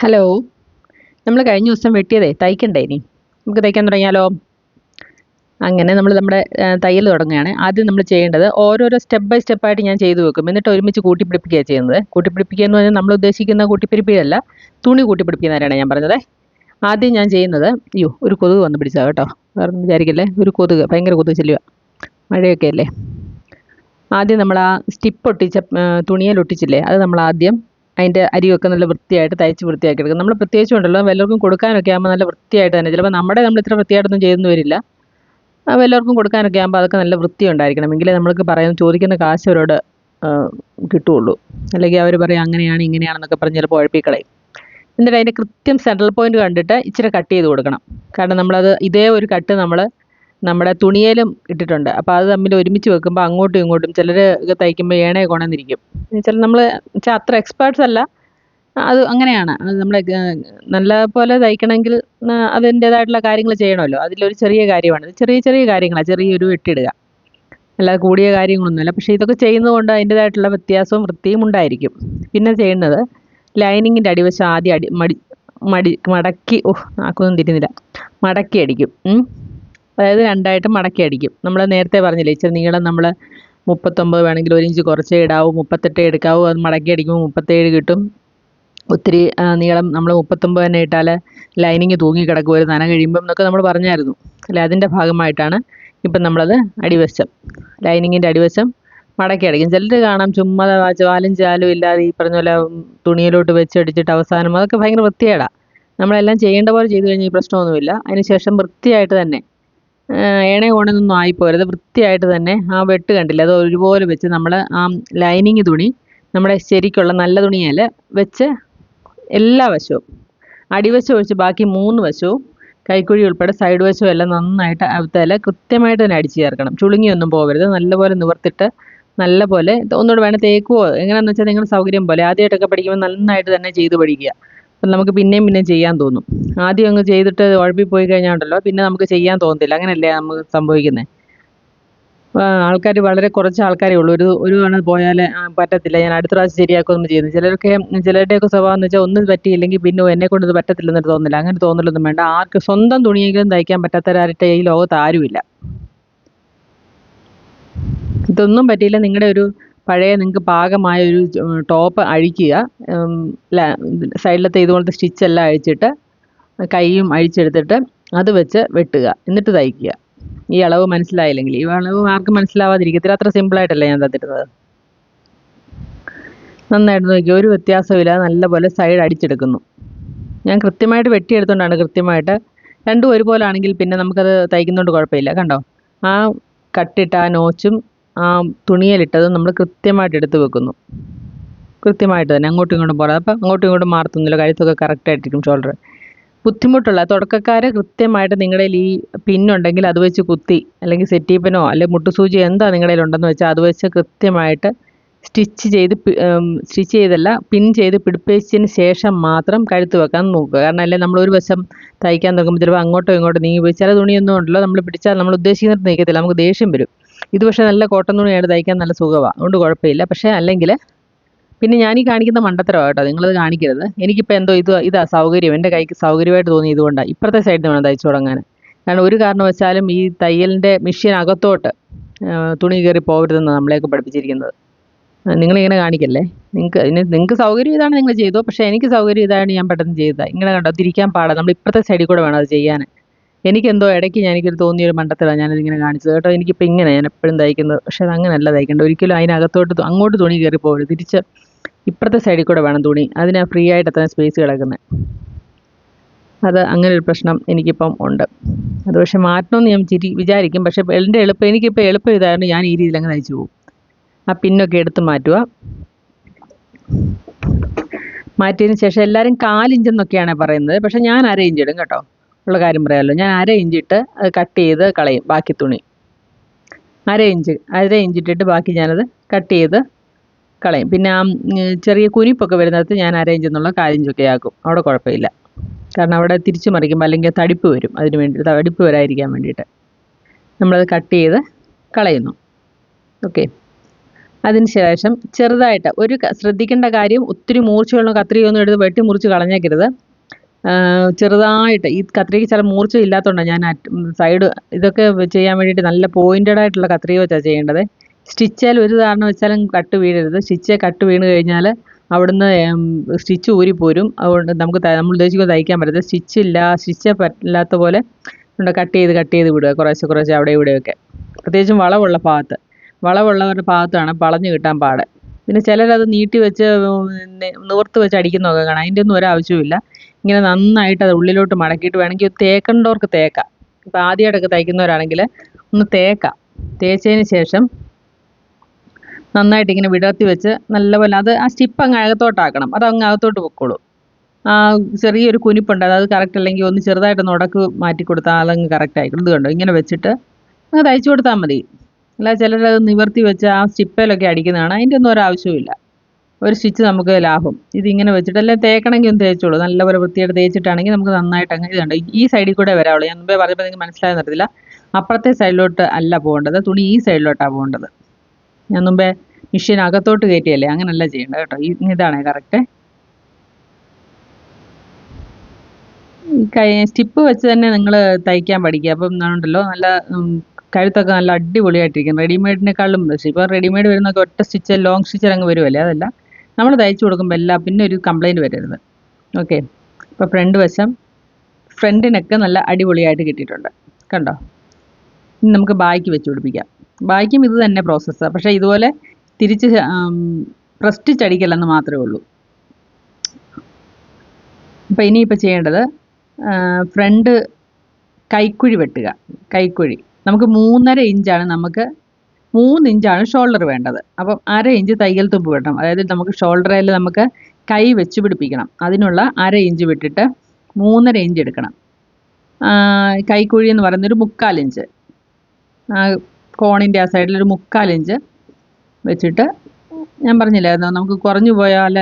Hello. നമ്മൾ കഴിഞ്ഞ ദിവസം വെട്ടിയതേ തയ്ക്കണ്ടേ ഇനി നമുക്ക് തയ്ക്കാൻ തുടങ്ങിയാലോ? അങ്ങനെ നമ്മൾ നമ്മുടെ തയ്യൽ തുടങ്ങുകയാണ്. ആദ്യം നമ്മൾ ചെയ്യേണ്ടത് ഓരോരോ സ്റ്റെപ്പ് ബൈ സ്റ്റെപ്പായിട്ട് ഞാൻ ചെയ്തു വെക്കും. എന്നിട്ട് ഒരുമിച്ച് കൂട്ടിപ്പിടിപ്പിക്കുകയാണ് ചെയ്യുന്നത്. കൂട്ടിപ്പിടിപ്പിക്കുക എന്ന് പറഞ്ഞാൽ നമ്മൾ ഉദ്ദേശിക്കുന്ന കൂട്ടിപ്പിടിപ്പിക്കലല്ല, തുണി കൂട്ടിപ്പിടിപ്പിക്കുന്നവരാണ് ഞാൻ പറഞ്ഞത്. ആദ്യം ഞാൻ ചെയ്യുന്നത്, അയ്യോ ഒരു കൊതുക് വന്ന് പിടിച്ചതാണ് കേട്ടോ, വേറെ ഒന്നും വിചാരിക്കല്ലേ. ഒരു കൊതുക്, ഭയങ്കര കൊതുക് ചെല്ലുക, മഴയൊക്കെ അല്ലേ. ആദ്യം നമ്മൾ ആ സ്റ്റിപ്പ് ഒട്ടിച്ച തുണിയിൽ ഒട്ടിച്ചില്ലേ, അത് നമ്മൾ ആദ്യം അതിൻ്റെ അരിയൊക്കെ നല്ല വൃത്തിയായിട്ട് തയ്ച്ച് വൃത്തിയാക്കി എടുക്കും. നമ്മൾ പ്രത്യേകിച്ച് ഉണ്ടല്ലോ, വല്ലവർക്കും കൊടുക്കാനൊക്കെ ആകുമ്പോൾ നല്ല വൃത്തിയായിട്ട് തന്നെ, ചിലപ്പോൾ നമ്മൾ ഇത്ര വൃത്തിയായിട്ടൊന്നും ചെയ്തെന്ന് വരില്ല. വല്ലവർക്കും കൊടുക്കാനൊക്കെ ആകുമ്പോൾ അതൊക്കെ നല്ല വൃത്തി ഉണ്ടായിരിക്കണം. എങ്കിലേ നമ്മൾക്ക് ചോദിക്കുന്ന കാശ് അവരോട് കിട്ടുകയുള്ളൂ. അല്ലെങ്കിൽ അവർ പറയും അങ്ങനെയാണ് ഇങ്ങനെയാണെന്നൊക്കെ പറഞ്ഞ് ചിലപ്പോൾ ഉഴപ്പിക്കളയും. എന്നിട്ട് അതിൻ്റെ കൃത്യം സെൻട്രൽ പോയിന്റ് കണ്ടിട്ട് ഇച്ചിരി കട്ട് ചെയ്ത് കൊടുക്കണം. കാരണം ഇതേ ഒരു കട്ട് നമ്മുടെ തുണിയിലും ഇട്ടിട്ടുണ്ട്. അപ്പോൾ അത് തമ്മിൽ ഒരുമിച്ച് വെക്കുമ്പോൾ അങ്ങോട്ടും ഇങ്ങോട്ടും ചിലർ തയ്ക്കുമ്പോൾ ഏണയെ കൊണന്നിരിക്കും. ചില നമ്മൾ വെച്ചാൽ അത്ര എക്സ്പേർട്സ് അല്ല, അത് അങ്ങനെയാണ്. അത് നല്ല പോലെ തയ്ക്കണമെങ്കിൽ അതിൻ്റേതായിട്ടുള്ള കാര്യങ്ങൾ ചെയ്യണമല്ലോ. അതിലൊരു ചെറിയ കാര്യമാണ്, ചെറിയ ചെറിയ കാര്യങ്ങളാണ്, ചെറിയൊരു വെട്ടിയിടുക, അല്ലാതെ കൂടിയ കാര്യങ്ങളൊന്നുമില്ല. പക്ഷേ ഇതൊക്കെ ചെയ്യുന്നതുകൊണ്ട് അതിൻ്റേതായിട്ടുള്ള വ്യത്യാസവും വൃത്തിയും ഉണ്ടായിരിക്കും. പിന്നെ ചെയ്യുന്നത്, ലൈനിങ്ങിൻ്റെ അടിവശം ആദ്യം മടക്കി ആക്കൊന്നും തിരിയുന്നില്ല, മടക്കി അടിക്കും. അതായത് രണ്ടായിട്ട് മടക്കി അടിക്കും. നമ്മൾ നേരത്തെ പറഞ്ഞില്ലേ, ഇച്ചിരി നീളം നമ്മൾ 39 വേണമെങ്കിൽ 1 ഇഞ്ച് കുറച്ചേ ഇടാവൂ, 38 എടുക്കാവൂ. അത് മടക്കി അടിക്കുമ്പോൾ 37 കിട്ടും. ഒത്തിരി നീളം നമ്മൾ 39 തന്നെ ഇട്ടാൽ ലൈനിങ് തൂങ്ങിക്കിടക്കും ഒരു നന കഴിയുമ്പം എന്നൊക്കെ നമ്മൾ പറഞ്ഞായിരുന്നു അല്ലേ. അതിൻ്റെ ഭാഗമായിട്ടാണ് ഇപ്പം നമ്മളത് അടിവശം, ലൈനിങ്ങിൻ്റെ അടിവശം മടക്കി അടിക്കും. ചിലർ കാണാം ചുമ്മാ വാലും ചാലും ഇല്ലാതെ ഈ പറഞ്ഞ പോലെ തുണിയിലോട്ട് വെച്ചടിച്ചിട്ട് അവസാനം, അതൊക്കെ ഭയങ്കര വൃത്തികേടാണ്. നമ്മളെല്ലാം ചെയ്യേണ്ട പോലെ ചെയ്ത് കഴിഞ്ഞാൽ ഈ പ്രശ്നമൊന്നുമില്ല. അതിന് ശേഷം വൃത്തിയായിട്ട് തന്നെ, ഏണ കോണൊന്നും ആയിപ്പോരുത്, വൃത്തിയായിട്ട് തന്നെ ആ വെട്ട് കണ്ടില്ല അത് ഒരുപോലെ വെച്ച് നമ്മൾ ആ ലൈനിങ് തുണി നമ്മുടെ ശരിക്കുള്ള നല്ല തുണിയിൽ വെച്ച് എല്ലാ വശവും, അടിവശം ഒഴിച്ച് ബാക്കി 3 വശവും, കൈക്കുഴി ഉൾപ്പെടെ സൈഡ് വശവും എല്ലാം നന്നായിട്ട് അവത്തല കൃത്യമായിട്ട് തന്നെ അടിച്ച് ചേർക്കണം. ചുളുങ്ങിയൊന്നും പോകരുത്. നല്ലപോലെ നിവർത്തിട്ട് നല്ലപോലെ ഒന്നുകൂടെ വേണം തേക്കുവോ എങ്ങനെയാണെന്ന് വെച്ചാൽ നിങ്ങളുടെ സൗകര്യം പോലെ. ആദ്യമായിട്ടൊക്കെ പഠിക്കുമ്പോൾ നന്നായിട്ട് തന്നെ ചെയ്ത് പഠിക്കുക. അപ്പം നമുക്ക് പിന്നെയും ചെയ്യാൻ തോന്നും. ആദ്യം അങ്ങ് ചെയ്തിട്ട് ഉഴപ്പിപ്പോയി കഴിഞ്ഞാൽ ഉണ്ടല്ലോ, പിന്നെ നമുക്ക് ചെയ്യാൻ തോന്നത്തില്ല. അങ്ങനെയല്ലേ നമുക്ക് സംഭവിക്കുന്നത്. ആൾക്കാർ വളരെ കുറച്ച് ആൾക്കാരേ ഉള്ളൂ. ഒരു തവണ പോയാൽ പറ്റത്തില്ല, ഞാൻ അടുത്ത പ്രാവശ്യം ശരിയാക്കുമെന്ന് ചെയ്യുന്നു. ചിലരുടെയൊക്കെ സ്വഭാവം എന്ന് വെച്ചാൽ ഒന്നും പറ്റിയില്ലെങ്കിൽ പിന്നെ എന്നെക്കൊണ്ട് ഇത് പറ്റത്തില്ലെന്നൊരു തോന്നില്ല. അങ്ങനെ തോന്നലൊന്നും വേണ്ട. ആർക്ക് സ്വന്തം തുണിയെങ്കിലും തയ്ക്കാൻ പറ്റാത്തവരായിട്ട് ഈ ലോകത്ത് ആരുമില്ല. ഇതൊന്നും പറ്റിയില്ല, നിങ്ങളുടെ ഒരു പഴയ നിങ്ങൾക്ക് പാകമായ ഒരു ടോപ്പ് അഴിക്കുക. സൈഡിലത്തെ ഇതുപോലത്തെ സ്റ്റിച്ചെല്ലാം അഴിച്ചിട്ട് കൈയും അഴിച്ചെടുത്തിട്ട് അത് വെച്ച് വെട്ടുക, എന്നിട്ട് തയ്ക്കുക. ഈ അളവ് മനസ്സിലായില്ലെങ്കിൽ, ഈ അളവ് ആർക്കും മനസ്സിലാവാതിരിക്കത്തില്ല. അത്ര സിമ്പിളായിട്ടല്ലേ ഞാൻ തന്നിരുന്നത്. നന്നായിട്ട് നോക്കി, ഒരു വ്യത്യാസമില്ല, നല്ലപോലെ സൈഡ് അടിച്ചെടുക്കുന്നു. ഞാൻ കൃത്യമായിട്ട് വെട്ടിയെടുത്തുകൊണ്ടാണ്, കൃത്യമായിട്ട് രണ്ടും ഒരുപോലെ ആണെങ്കിൽ പിന്നെ നമുക്കത് തയ്ക്കുന്നതുകൊണ്ട് കുഴപ്പമില്ല. കണ്ടോ, ആ കട്ടിട്ട ആ നോച്ചും ആ തുണിയിലിട്ടതും നമ്മൾ കൃത്യമായിട്ട് എടുത്ത് വെക്കുന്നു. കൃത്യമായിട്ട് തന്നെ, അങ്ങോട്ടും ഇങ്ങോട്ടും പോകാതെ. അപ്പം അങ്ങോട്ടും ഇങ്ങോട്ടും മാറത്തൊന്നുമില്ല, കഴുത്തൊക്കെ കറക്റ്റായിട്ടിരിക്കും, ഷോൾഡർ. ബുദ്ധിമുട്ടുള്ള തുടക്കക്കാർ കൃത്യമായിട്ട് നിങ്ങളുടെ ഈ പിന്നുണ്ടെങ്കിൽ അത് വെച്ച് കുത്തി, അല്ലെങ്കിൽ സെറ്റീപ്പനോ അല്ലെങ്കിൽ മുട്ടുസൂചി എന്താ നിങ്ങളുടെ ഉണ്ടെന്ന് വെച്ചാൽ അത് വെച്ച് കൃത്യമായിട്ട് സ്റ്റിച്ച് ചെയ്തല്ല, പിൻ ചെയ്ത് പിടിപ്പിച്ചതിന് ശേഷം മാത്രം കഴുത്ത് വെക്കാൻ നോക്കുക. കാരണം അല്ലെങ്കിൽ നമ്മൾ ഒരു വശം തയ്ക്കാൻ നോക്കുമ്പോൾ ചിലപ്പോൾ അങ്ങോട്ടോ ഇങ്ങോട്ടോ നീങ്ങി പോയി. ചില തുണിയൊന്നും ഉണ്ടല്ലോ, നമ്മൾ പിടിച്ചാൽ നമ്മൾ ഉദ്ദേശിക്കുന്നിടത്ത് നീക്കത്തില്ല, നമുക്ക് ദേഷ്യം വരും. ഇത് പക്ഷേ നല്ല കോട്ടൺ തുണിയായിട്ട് തയ്ക്കാൻ നല്ല സുഖമാണ്, അതുകൊണ്ട് കുഴപ്പമില്ല. പക്ഷേ അല്ലെങ്കിൽ പിന്നെ ഞാനീ കാണിക്കുന്ന മണ്ടത്തരമാണ് കേട്ടോ, നിങ്ങളത് കാണിക്കരുത്. എനിക്കിപ്പോൾ എന്തോ ഇതാ സൗകര്യം, എൻ്റെ കൈക്ക് സൗകര്യമായിട്ട് തോന്നി, ഇതുകൊണ്ടാണ്. ഇപ്പുറത്തെ സൈഡിൽ വേണം തയ്ച്ചു തുടങ്ങാൻ. കാരണം ഒരു കാരണവശാലും ഈ തയ്യലിൻ്റെ മെഷീൻ അകത്തോട്ട് തുണി കയറി പോകരുതെന്ന് നമ്മളെയൊക്കെ പഠിപ്പിച്ചിരിക്കുന്നത്. നിങ്ങളിങ്ങനെ കാണിക്കല്ലേ. നിങ്ങൾക്ക് സൗകര്യം ഇതാണ് നിങ്ങൾ ചെയ്തോ, പക്ഷേ എനിക്ക് സൗകര്യം ഇതാണ്, ഞാൻ പെട്ടെന്ന് ചെയ്തതാണ്. ഇങ്ങനെ കണ്ടോ, തിരിക്കാൻ പാടാം. നമ്മൾ ഇപ്പുറത്തെ സൈഡിൽ കൂടെ വേണം അത് ചെയ്യാൻ. എനിക്കെന്തോ ഇടയ്ക്ക് എനിക്കൊരു തോന്നിയൊരു മണ്ടത്തരമാണ് ഞാനതിങ്ങനെ കാണിച്ചത് കേട്ടോ. എനിക്കിപ്പോൾ ഇങ്ങനെ ഞാൻ എപ്പോഴും തയ്ക്കുന്നത്, പക്ഷേ അത് അങ്ങനെയല്ല തയ്ക്കേണ്ടത്. ഒരിക്കലും അതിനകത്തോട്ട് അങ്ങോട്ട് തുണി കയറി പോകരുത്, തിരിച്ച് ഇപ്പുറത്തെ സൈഡിൽ കൂടെ വേണം തുണി. അതിനാ ഫ്രീ ആയിട്ട് അത്ര സ്പേസ് കിടക്കുന്നത്. അത് അങ്ങനെ ഒരു പ്രശ്നം എനിക്കിപ്പം ഉണ്ട്. അത് പക്ഷേ മാറ്റണമെന്ന് ഞാൻ വിചാരിക്കും. പക്ഷേ എനിക്കിപ്പോൾ എളുപ്പം ഇതായതുകൊണ്ട് ഞാൻ ഈ രീതിയിൽ അങ്ങ് തയ്ച്ചു പോകും. ആ പിന്നൊക്കെ എടുത്ത് മാറ്റുക. മാറ്റിയതിന് ശേഷം എല്ലാവരും 4 ഇഞ്ചെന്നൊക്കെയാണ് പറയുന്നത്, പക്ഷേ ഞാൻ 1/2 ഇഞ്ച് ഇടും കേട്ടോ. ഉള്ള കാര്യം പറയാമല്ലോ, ഞാൻ 1/2 ഇഞ്ചിട്ട് അത് കട്ട് ചെയ്ത് കളയും ബാക്കി തുണി. 1/2 ഇഞ്ചിട്ടിട്ട് ബാക്കി ഞാനത് കട്ട് ചെയ്ത് കളയും. പിന്നെ ആ ചെറിയ കുനിപ്പൊക്കെ വരുന്നിടത്ത് ഞാൻ 1/2 ഇഞ്ച് എന്നുള്ള 1/4 ഇഞ്ചൊക്കെ ആക്കും. അവിടെ കുഴപ്പമില്ല. കാരണം അവിടെ തിരിച്ച് മറിക്കുമ്പോൾ അല്ലെങ്കിൽ തടിപ്പ് വരും, അതിന് വേണ്ടി തടിപ്പ് വരാതിരിക്കാൻ വേണ്ടിയിട്ട് നമ്മളത് കട്ട് ചെയ്ത് കളയുന്നു. ഓക്കെ. അതിന് ശേഷം ചെറുതായിട്ട് ശ്രദ്ധിക്കേണ്ട കാര്യം, ഒത്തിരി മൂർച്ചയുള്ള കത്രികയൊന്നും എടുത്ത് വെട്ടി മുറിച്ച് കളഞ്ഞേക്കരുത്. ചെറുതായിട്ട്, ഈ കത്രിക ചില മൂർച്ച ഇല്ലാത്തതുകൊണ്ടാണ് ഞാൻ സൈഡ് ഇതൊക്കെ ചെയ്യാൻ വേണ്ടിയിട്ട് നല്ല പോയിൻറ്റഡ് ആയിട്ടുള്ള കത്രിക വെച്ചാണ് ചെയ്യേണ്ടത്. സ്റ്റിച്ചാൽ ഒരു കാരണം വെച്ചാലും കട്ട് വീഴരുത്. കട്ട് വീണ് കഴിഞ്ഞാൽ അവിടുന്ന് സ്റ്റിച്ച് ഊരിപ്പോരും. അതുകൊണ്ട് നമ്മൾ ഉദ്ദേശിക്കുന്നത് തയ്ക്കാൻ പറ്റത്തില്ല. സ്റ്റിച്ച് പറ്റില്ലാത്ത പോലെ കട്ട് ചെയ്ത് വിടുക, കുറേശ്ശെ അവിടെ ഇവിടെയൊക്കെ. പ്രത്യേകിച്ചും വളവുള്ളവരുടെ ഭാഗത്താണ് വളഞ്ഞു കിട്ടാൻ പാട്. പിന്നെ ചിലരത് നീട്ടി വെച്ച് നിവർത്ത് വെച്ച് അടിക്കുന്നതൊക്കെ കാണാം. അതിൻ്റെ ഒന്നും ഒരാവശ്യമില്ല. ഇങ്ങനെ നന്നായിട്ട് അത് ഉള്ളിലോട്ട് മടക്കിയിട്ട് വേണമെങ്കിൽ തേക്കേണ്ടവർക്ക് തേക്കാം. ഇപ്പോൾ ആദ്യമായിട്ടൊക്കെ തയ്ക്കുന്നവരാണെങ്കിൽ ഒന്ന് തേക്കാം. തേച്ചതിന് ശേഷം നന്നായിട്ട് ഇങ്ങനെ വിടർത്തി വെച്ച് നല്ലപോലെ ആ സ്റ്റിപ്പ് അങ്ങ് അകത്തോട്ടാക്കണം. അത് അങ്ങ് അകത്തോട്ട് പൊക്കോളൂ. ആ ചെറിയൊരു കുനിപ്പുണ്ട്, അത് കറക്റ്റ് അല്ലെങ്കിൽ ഒന്ന് ചെറുതായിട്ടൊന്ന് ഉടക്ക് മാറ്റി കൊടുത്താൽ അതങ്ങ് കറക്റ്റ് ആയിക്കോളും. ഇത് കണ്ടോ, ഇങ്ങനെ വെച്ചിട്ട് അങ്ങ് തയ്ച്ചു കൊടുത്താൽ മതി. അല്ല ചിലരത് നിവർത്തി വെച്ച് ആ സ്റ്റിപ്പയിലൊക്കെ അടിക്കുന്നതാണ്. അതിൻ്റെ ഒന്നും ഒരാവശ്യമില്ല. ഒരു സ്റ്റിച്ച് നമുക്ക് ലാഭം. ഇതിങ്ങനെ വെച്ചിട്ട് അല്ലെങ്കിൽ തേക്കണമെങ്കിൽ ഒന്ന് തേച്ചോളൂ. നല്ലപോലെ വൃത്തിയായിട്ട് തേച്ചിട്ടാണെങ്കിൽ നമുക്ക് നന്നായിട്ട് അങ്ങ് ഇതുണ്ട്. ഈ സൈഡിൽ കൂടെ വരാവുള്ളൂ. ഞാൻ മുമ്പേ പറഞ്ഞപ്പോൾ നിങ്ങൾക്ക് മനസ്സിലായെന്ന് അറിയത്തില്ല. അപ്പുറത്തെ സൈഡിലോട്ട് അല്ല പോകേണ്ടത്, തുണി ഈ സൈഡിലോട്ടാണ് പോകേണ്ടത്. ഞാൻ മുമ്പേ മെഷീൻ അകത്തോട്ട് കയറ്റിയല്ലേ, അങ്ങനെയല്ല ചെയ്യേണ്ടത് കേട്ടോ. ഇതാണ് കറക്റ്റ്. സ്റ്റിപ്പ് വെച്ച് തന്നെ നിങ്ങൾ തയ്ക്കാൻ പഠിക്കുക. അപ്പം ഉണ്ടല്ലോ നല്ല കഴുത്തൊക്കെ നല്ല അടിപൊളിയായിട്ടിരിക്കും. റെഡിമെയ്ഡിനേക്കാളും ഇപ്പോൾ റെഡിമെയ്ഡ് വരുന്നൊക്കെ ഒറ്റ സ്റ്റിച്ച് ലോങ് സ്റ്റിച്ചിൽ അങ്ങ് വരുമല്ലേ. അതല്ല, നമ്മൾ തയ്ച്ചു കൊടുക്കുമ്പോൾ പിന്നെ ഒരു കംപ്ലയിൻറ്റ് വരരുത്. ഓക്കെ. ഇപ്പോൾ ഫ്രണ്ടിനൊക്കെ നല്ല അടിപൊളിയായിട്ട് കിട്ടിയിട്ടുണ്ട്. കണ്ടോ? ഇനി നമുക്ക് ബായ്ക്ക് വെച്ച് പിടിപ്പിക്കാം. ബായ്ക്കും ഇത് തന്നെ പ്രോസസ്സാണ്. പക്ഷേ ഇതുപോലെ തിരിച്ച് പ്രസ്റ്റിച്ചടിക്കല്ലെന്ന് മാത്രമേ ഉള്ളൂ. അപ്പോൾ ഇനിയിപ്പോൾ ചെയ്യേണ്ടത് ഫ്രണ്ട് കൈക്കുഴി വെട്ടുക. കൈക്കുഴി നമുക്ക് 3.5 ഇഞ്ചാണ് 3 ഇഞ്ചാണ് ഷോൾഡർ വേണ്ടത്. അപ്പം 1/2 ഇഞ്ച് തയ്യൽ തുമ്പ് വെട്ടണം. അതായത് നമുക്ക് ഷോൾഡറിൽ നമുക്ക് കൈ വെച്ച് പിടിപ്പിക്കണം. അതിനുള്ള 1/2 ഇഞ്ച് വിട്ടിട്ട് 3.5 ഇഞ്ച് എടുക്കണം. കൈക്കുഴി എന്ന് പറയുന്നൊരു 3/4 ഇഞ്ച്, കോണിൻ്റെ ആ സൈഡിലൊരു 3/4 ഇഞ്ച് വെച്ചിട്ട്, ഞാൻ പറഞ്ഞില്ലായിരുന്നോ നമുക്ക് കുറഞ്ഞു പോയാൽ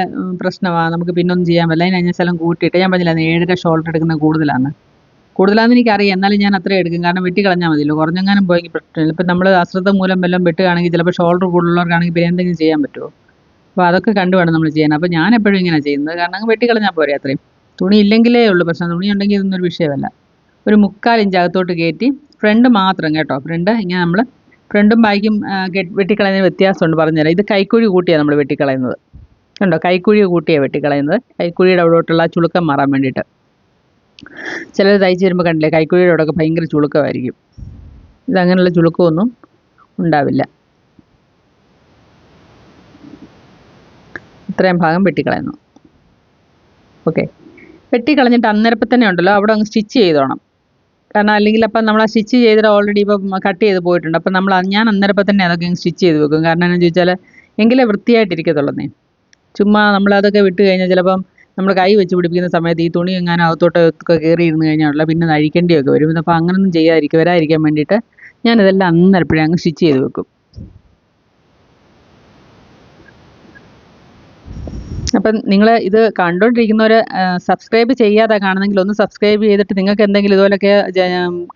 പ്രശ്നമാണ്, നമുക്ക് പിന്നൊന്നും ചെയ്യാൻ പറ്റില്ല. അതിന് ശലം കൂട്ടിയിട്ട് ഞാൻ പറഞ്ഞില്ലായിരുന്നു 7.5 ഷോൾഡർ എടുക്കുന്നത് കൂടുതലാണെന്ന് എനിക്കറിയാം. എന്നാലും ഞാൻ അത്രയും എടുക്കും. കാരണം വെട്ടി കളഞ്ഞാൽ മതിയല്ലോ. കുറഞ്ഞെങ്ങാനും പോയെങ്കിൽ പ്രശ്നമില്ല. ഇപ്പം നമ്മൾ അശ്രദ്ധ മൂലം വല്ലതും വെട്ടുകയാണെങ്കിൽ ചിലപ്പോൾ ഷോൾഡർ കൂടുതലുള്ളവർക്കാണെങ്കിൽ പിന്നെ എന്തെങ്കിലും ചെയ്യാൻ പറ്റുമോ? അപ്പോൾ അതൊക്കെ കണ്ടു വേണം നമ്മൾ ചെയ്യാൻ. അപ്പോൾ ഞാൻ എപ്പോഴും ഇങ്ങനെ ചെയ്യുന്നത്. കാരണം അങ്ങ് വെട്ടി കളഞ്ഞാൽ പോരെ, അത്രയും. തുണി ഇല്ലെങ്കിലേ ഉള്ളൂ പ്രശ്നം. തുണി ഉണ്ടെങ്കിൽ ഇതൊന്നും ഒരു വിഷയമല്ല. ഒരു 3/4 ഇഞ്ച് അകത്തോട്ട് കയറ്റി ഫ്രണ്ട് മാത്രം കേട്ടോ. ഫ്രണ്ട് ഇങ്ങനെ നമ്മൾ ഫ്രണ്ടും ബാക്കും വെട്ടിക്കളയുന്നതിന് വ്യത്യാസമുണ്ട്, പറഞ്ഞുതരാം. ഇത് കൈക്കുഴി കൂട്ടിയാണ് നമ്മൾ വെട്ടിക്കളയുന്നത്. കണ്ടോ, കൈക്കുഴി കൂട്ടിയാണ് വെട്ടിക്കളയുന്നത്. കൈക്കുഴിയുടെ അവിടോട്ടുള്ള ചുളുക്കം മാറാൻ വേണ്ടിയിട്ട്. ചിലർ തയ്ച്ച് വരുമ്പോൾ കണ്ടില്ലേ, കൈക്കുഴിയുടെ അവിടെയൊക്കെ ഭയങ്കര ചുളുക്കമായിരിക്കും. ഇതങ്ങനെയുള്ള ചുളുക്കമൊന്നും ഉണ്ടാവില്ല. ഇത്രയും ഭാഗം വെട്ടിക്കളയുന്നു. ഓക്കെ. വെട്ടിക്കളഞ്ഞിട്ട് അന്നേരപ്പം തന്നെ ഉണ്ടല്ലോ അവിടെ അങ്ങ് സ്റ്റിച്ച് ചെയ്തോണം. കാരണം അല്ലെങ്കിൽ അപ്പം നമ്മൾ ആ സ്റ്റിച്ച് ചെയ്തിട്ട് ഓൾറെഡി ഇപ്പം കട്ട് ചെയ്ത് പോയിട്ടുണ്ട്. അപ്പം ഞാൻ അന്നേരപ്പം തന്നെ അതൊക്കെ സ്റ്റിച്ച് ചെയ്ത് വെക്കും. കാരണം എന്താണെന്ന് ചോദിച്ചാൽ എങ്കിലേ വൃത്തിയായിട്ടിരിക്കത്തുള്ളന്നേ. ചുമ്മാ നമ്മളതൊക്കെ വിട്ട് കഴിഞ്ഞാൽ ചിലപ്പം നമ്മൾ കൈ വെച്ച് പിടിപ്പിക്കുന്ന സമയത്ത് ഈ തുണി എങ്ങാനും അകത്തോട്ടൊക്കെ കയറി ഇരുന്ന് കഴിഞ്ഞാൽ പിന്നെ അത് അഴിക്കേണ്ടിയൊക്കെ വരും. അപ്പോൾ അങ്ങനൊന്നും വരാതിരിക്കാൻ വേണ്ടിയിട്ട് ഞാനിതെല്ലാം അന്നേരപ്പോഴേ അങ്ങ് സ്റ്റിച്ച് ചെയ്ത് വെക്കും. അപ്പം നിങ്ങൾ ഇത് കണ്ടുകൊണ്ടിരിക്കുന്നവർ സബ്സ്ക്രൈബ് ചെയ്യാതെ കാണുന്നെങ്കിൽ ഒന്ന് സബ്സ്ക്രൈബ് ചെയ്തിട്ട്, നിങ്ങൾക്ക് എന്തെങ്കിലും ഇതുപോലൊക്കെ